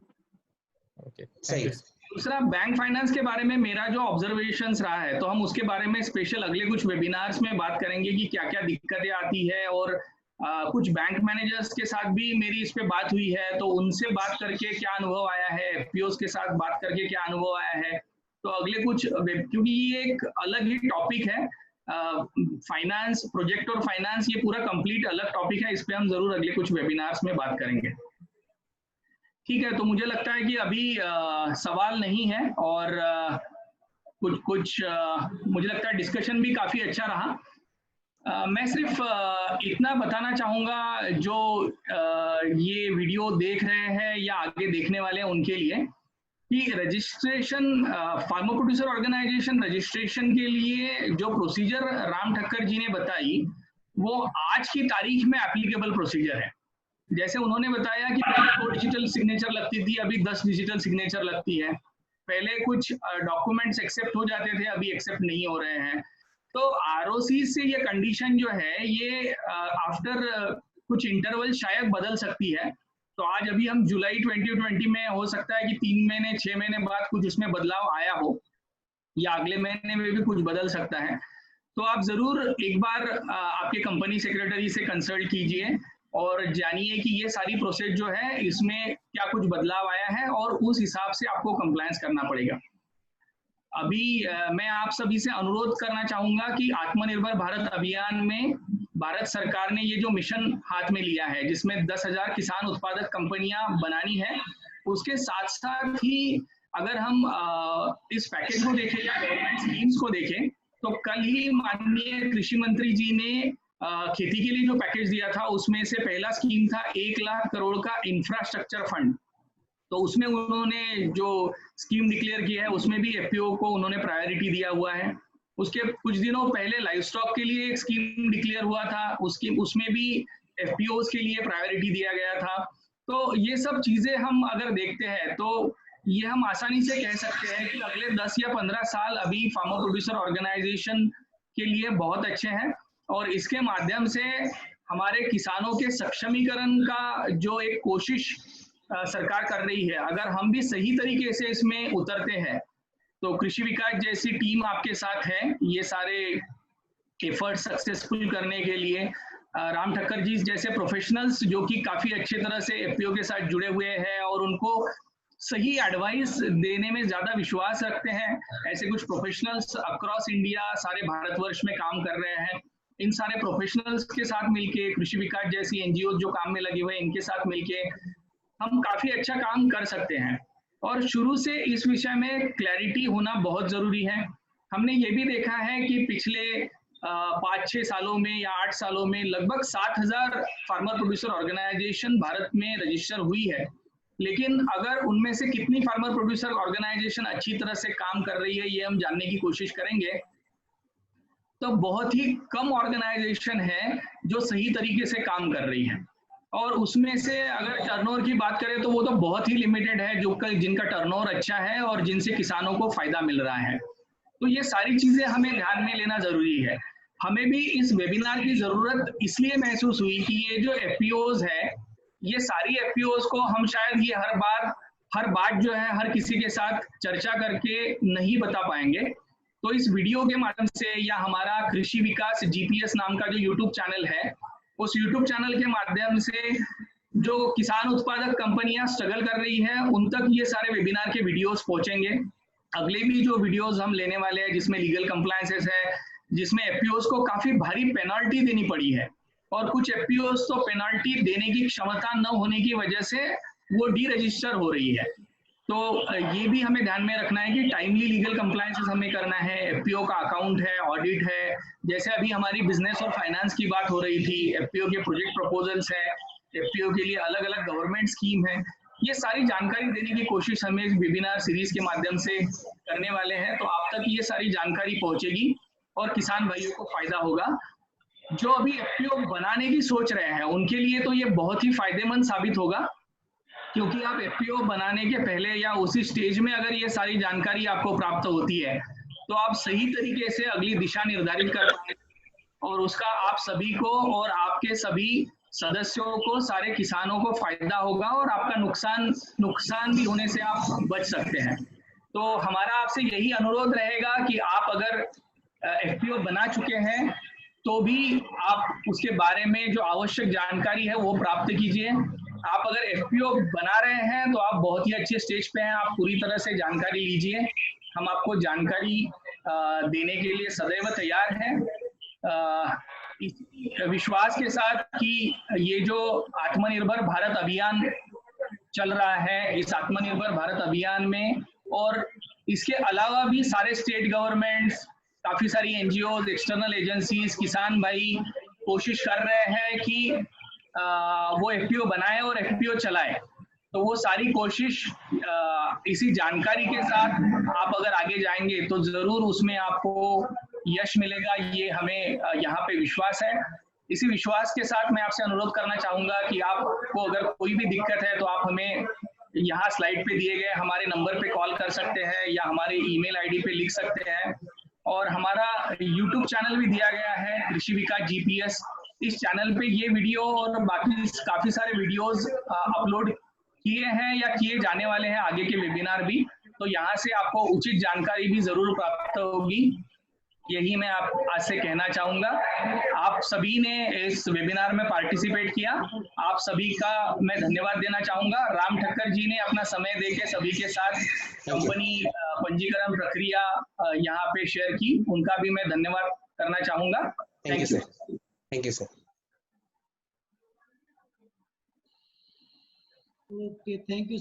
S9: ओके,
S1: सही।
S4: दूसरा, बैंक फाइनेंस के बारे में मेरा जो ऑब्जर्वेशंस रहा है, तो हम उसके बारे में स्पेशल अगले कुछ वेबिनार्स में बात करेंगे कि क्या क्या दिक्कतें आती है, और कुछ बैंक मैनेजर्स के साथ भी मेरी इस पे बात हुई है, तो उनसे बात करके क्या अनुभव आया है, एफपीओस के साथ बात करके क्या अनुभव आया है। तो अगले कुछ, क्योंकि ये एक अलग ही टॉपिक है, फाइनेंस, प्रोजेक्ट और फाइनेंस, ये पूरा कंप्लीट अलग टॉपिक है, इस पे हम जरूर अगले कुछ वेबिनार्स में बात करेंगे। ठीक है, तो मुझे लगता है कि अभी सवाल नहीं है, और कुछ मुझे लगता है डिस्कशन भी काफी अच्छा रहा। मैं सिर्फ इतना बताना चाहूंगा, जो ये वीडियो देख रहे हैं या आगे देखने वाले हैं उनके लिए, कि registration, farmer producer organization registration के लिए जो प्रोसीजर राम ठक्कर जी ने बताई, वो आज की तारीख में एप्लीकेबल प्रोसीजर है। जैसे उन्होंने बताया कि पहले 2 डिजिटल सिग्नेचर लगती थी, अभी 10 डिजिटल सिग्नेचर लगती है। पहले कुछ डॉक्यूमेंट्स एक्सेप्ट हो जाते थे, अभी एक्सेप्ट नहीं हो रहे हैं। तो आरओसी से ये कंडीशन जो है, ये आफ्टर कुछ इंटरवल शायद बदल सकती है। तो आज अभी हम जुलाई 2020 में, हो सकता है कि 3 महीने 6 महीने बाद कुछ उसमें बदलाव आया हो, या अगले महीने में भी कुछ बदल सकता है। तो आप जरूर एक बार आपके कंपनी सेक्रेटरी से कंसल्ट कीजिए और जानिए कि ये सारी प्रोसेस जो है इसमें क्या कुछ बदलाव आया है, और उस हिसाब से आपको कंप्लायंस करना पड़ेगा। अभी मैं आप सभी से अनुरोध करना चाहूंगा कि आत्मनिर्भर भारत अभियान में भारत सरकार ने ये जो मिशन हाथ में लिया है, जिसमें 10,000 किसान उत्पादक कंपनियां बनानी है, उसके साथ साथ ही अगर हम इस पैकेज को देखें या गवर्नमेंट स्कीम्स को देखें, तो कल ही माननीय कृषि मंत्री जी ने खेती के लिए जो पैकेज दिया था, उसमें से पहला स्कीम था 1 लाख करोड़ का इंफ्रास्ट्रक्चर फंड। तो उसमें उन्होंने जो स्कीम डिक्लेयर की है उसमें भी एफपीओ को उन्होंने प्रायोरिटी दिया हुआ है। उसके कुछ दिनों पहले लाइव स्टॉक के लिए एक स्कीम डिक्लेयर हुआ था, उसमें भी एफपीओ के लिए प्रायोरिटी दिया गया था। तो ये सब चीजें हम अगर देखते हैं तो ये हम आसानी से कह सकते हैं कि अगले 10 या 15 साल अभी फार्मर प्रोड्यूसर ऑर्गेनाइजेशन के लिए बहुत अच्छे हैं, और इसके माध्यम से हमारे किसानों के सक्षमीकरण का जो एक कोशिश सरकार कर रही है, अगर हम भी सही तरीके से इसमें उतरते हैं तो कृषि विकास जैसी टीम आपके साथ है ये सारे एफर्ट सक्सेसफुल करने के लिए। राम ठक्कर जी जैसे प्रोफेशनल्स जो कि काफी अच्छे तरह से एफपीओ के साथ जुड़े हुए हैं और उनको सही एडवाइस देने में ज्यादा विश्वास रखते हैं, ऐसे कुछ प्रोफेशनल्स अक्रॉस इंडिया सारे भारतवर्ष में काम कर रहे हैं। इन सारे प्रोफेशनल्स के साथ मिलके कृषि विकास जैसी एनजीओ जो काम में लगे हुए हैं इनके साथ मिलके हम काफी अच्छा काम कर सकते हैं। और शुरू से इस विषय में क्लैरिटी होना बहुत जरूरी है। हमने ये भी देखा है कि पिछले 5-6 सालों में या 8 सालों में लगभग 7,000 फार्मर प्रोड्यूसर ऑर्गेनाइजेशन भारत में रजिस्टर हुई है, लेकिन अगर उनमें से कितनी फार्मर प्रोड्यूसर ऑर्गेनाइजेशन अच्छी तरह से काम कर रही है ये हम जानने की कोशिश करेंगे, तो बहुत ही कम ऑर्गेनाइजेशन है जो सही तरीके से काम कर रही है। और उसमें से अगर टर्नओवर की बात करें तो वो तो बहुत ही लिमिटेड है जो जिनका टर्नओवर अच्छा है और जिनसे किसानों को फायदा मिल रहा है। तो ये सारी चीजें हमें ध्यान में लेना जरूरी है। हमें भी इस वेबिनार की जरूरत इसलिए महसूस हुई कि ये जो एफपीओज है, ये सारी एफपीओज को हम शायद ये हर बात जो है हर किसी के साथ चर्चा करके नहीं बता पाएंगे। तो इस वीडियो के माध्यम से या हमारा कृषि विकास जीपीएस नाम का जो यूट्यूब चैनल है, उस यूट्यूब चैनल के माध्यम से जो किसान उत्पादक कंपनियां स्ट्रगल कर रही हैं उन तक ये सारे वेबिनार के वीडियोस पहुंचेंगे। अगले भी जो वीडियोस हम लेने वाले हैं जिसमें लीगल कंप्लायंसेस है, जिसमें एफपीओस को काफी भारी पेनल्टी देनी पड़ी है और कुछ एफपीओस तो पेनल्टी देने की क्षमता न होने की वजह से वो डी रजिस्टर हो रही है। तो ये भी हमें ध्यान में रखना है कि टाइमली लीगल कंप्लायंसेस हमें करना है। एफपीओ का अकाउंट है, ऑडिट है, जैसे अभी हमारी बिजनेस और फाइनेंस की बात हो रही थी, एफपीओ के प्रोजेक्ट प्रपोजल्स है, एफपीओ के लिए अलग अलग गवर्नमेंट स्कीम है, ये सारी जानकारी देने की कोशिश हमें इस वेबिनार सीरीज के माध्यम से करने वाले हैं। तो आप तक ये सारी जानकारी पहुंचेगी और किसान भाइयों को फायदा होगा। जो अभी एफपीओ बनाने की सोच रहे हैं उनके लिए तो ये बहुत ही फायदेमंद साबित होगा, क्योंकि आप एफपीओ बनाने के पहले या उसी स्टेज में अगर ये सारी जानकारी आपको प्राप्त होती है तो आप सही तरीके से अगली दिशा निर्धारित कर पाएंगे और उसका आप सभी को और आपके सभी सदस्यों को, सारे किसानों को फायदा होगा और आपका नुकसान भी होने से आप बच सकते हैं। तो हमारा आपसे यही अनुरोध रहेगा कि आप अगर एफपीओ बना चुके हैं तो भी आप उसके बारे में जो आवश्यक जानकारी है वो प्राप्त कीजिए। आप अगर एफपीओ बना रहे हैं तो आप बहुत ही अच्छे स्टेज पे हैं, आप पूरी तरह से जानकारी लीजिए। हम आपको जानकारी देने के लिए सदैव तैयार हैं, इस विश्वास के साथ कि ये जो आत्मनिर्भर भारत अभियान चल रहा है, इस आत्मनिर्भर भारत अभियान में और इसके अलावा भी सारे स्टेट गवर्नमेंट्स, काफी सारी एनजीओ, एक्सटर्नल एजेंसीज, किसान भाई कोशिश कर रहे हैं कि वो एफपीओ बनाए और एफपीओ चलाए। तो वो सारी कोशिश इसी जानकारी के साथ आप अगर आगे जाएंगे तो जरूर उसमें आपको यश मिलेगा, ये हमें यहाँ पे विश्वास है। इसी विश्वास के साथ मैं आपसे अनुरोध करना चाहूंगा कि आपको अगर कोई भी दिक्कत है तो आप हमें यहाँ स्लाइड पे दिए गए हमारे नंबर पे कॉल कर सकते हैं या हमारे ईमेल आईडी पे लिख सकते हैं। और हमारा यूट्यूब चैनल भी दिया गया है कृषि विकास जीपीएस। इस चैनल पे ये वीडियो और बाकी काफी सारे वीडियोस अपलोड किए हैं या किए जाने वाले हैं, आगे के वेबिनार भी। तो यहाँ से आपको उचित जानकारी भी जरूर प्राप्त होगी, यही मैं आज से कहना चाहूंगा। आप सभी ने इस वेबिनार में पार्टिसिपेट किया, आप सभी का मैं धन्यवाद देना चाहूंगा। राम ठक्कर जी ने अपना समय देके सभी के साथ कंपनी पंजीकरण प्रक्रिया यहाँ पे शेयर की, उनका भी मैं धन्यवाद करना चाहूंगा। Thank you sir.
S1: Thank you sir.
S3: Okay, thank you.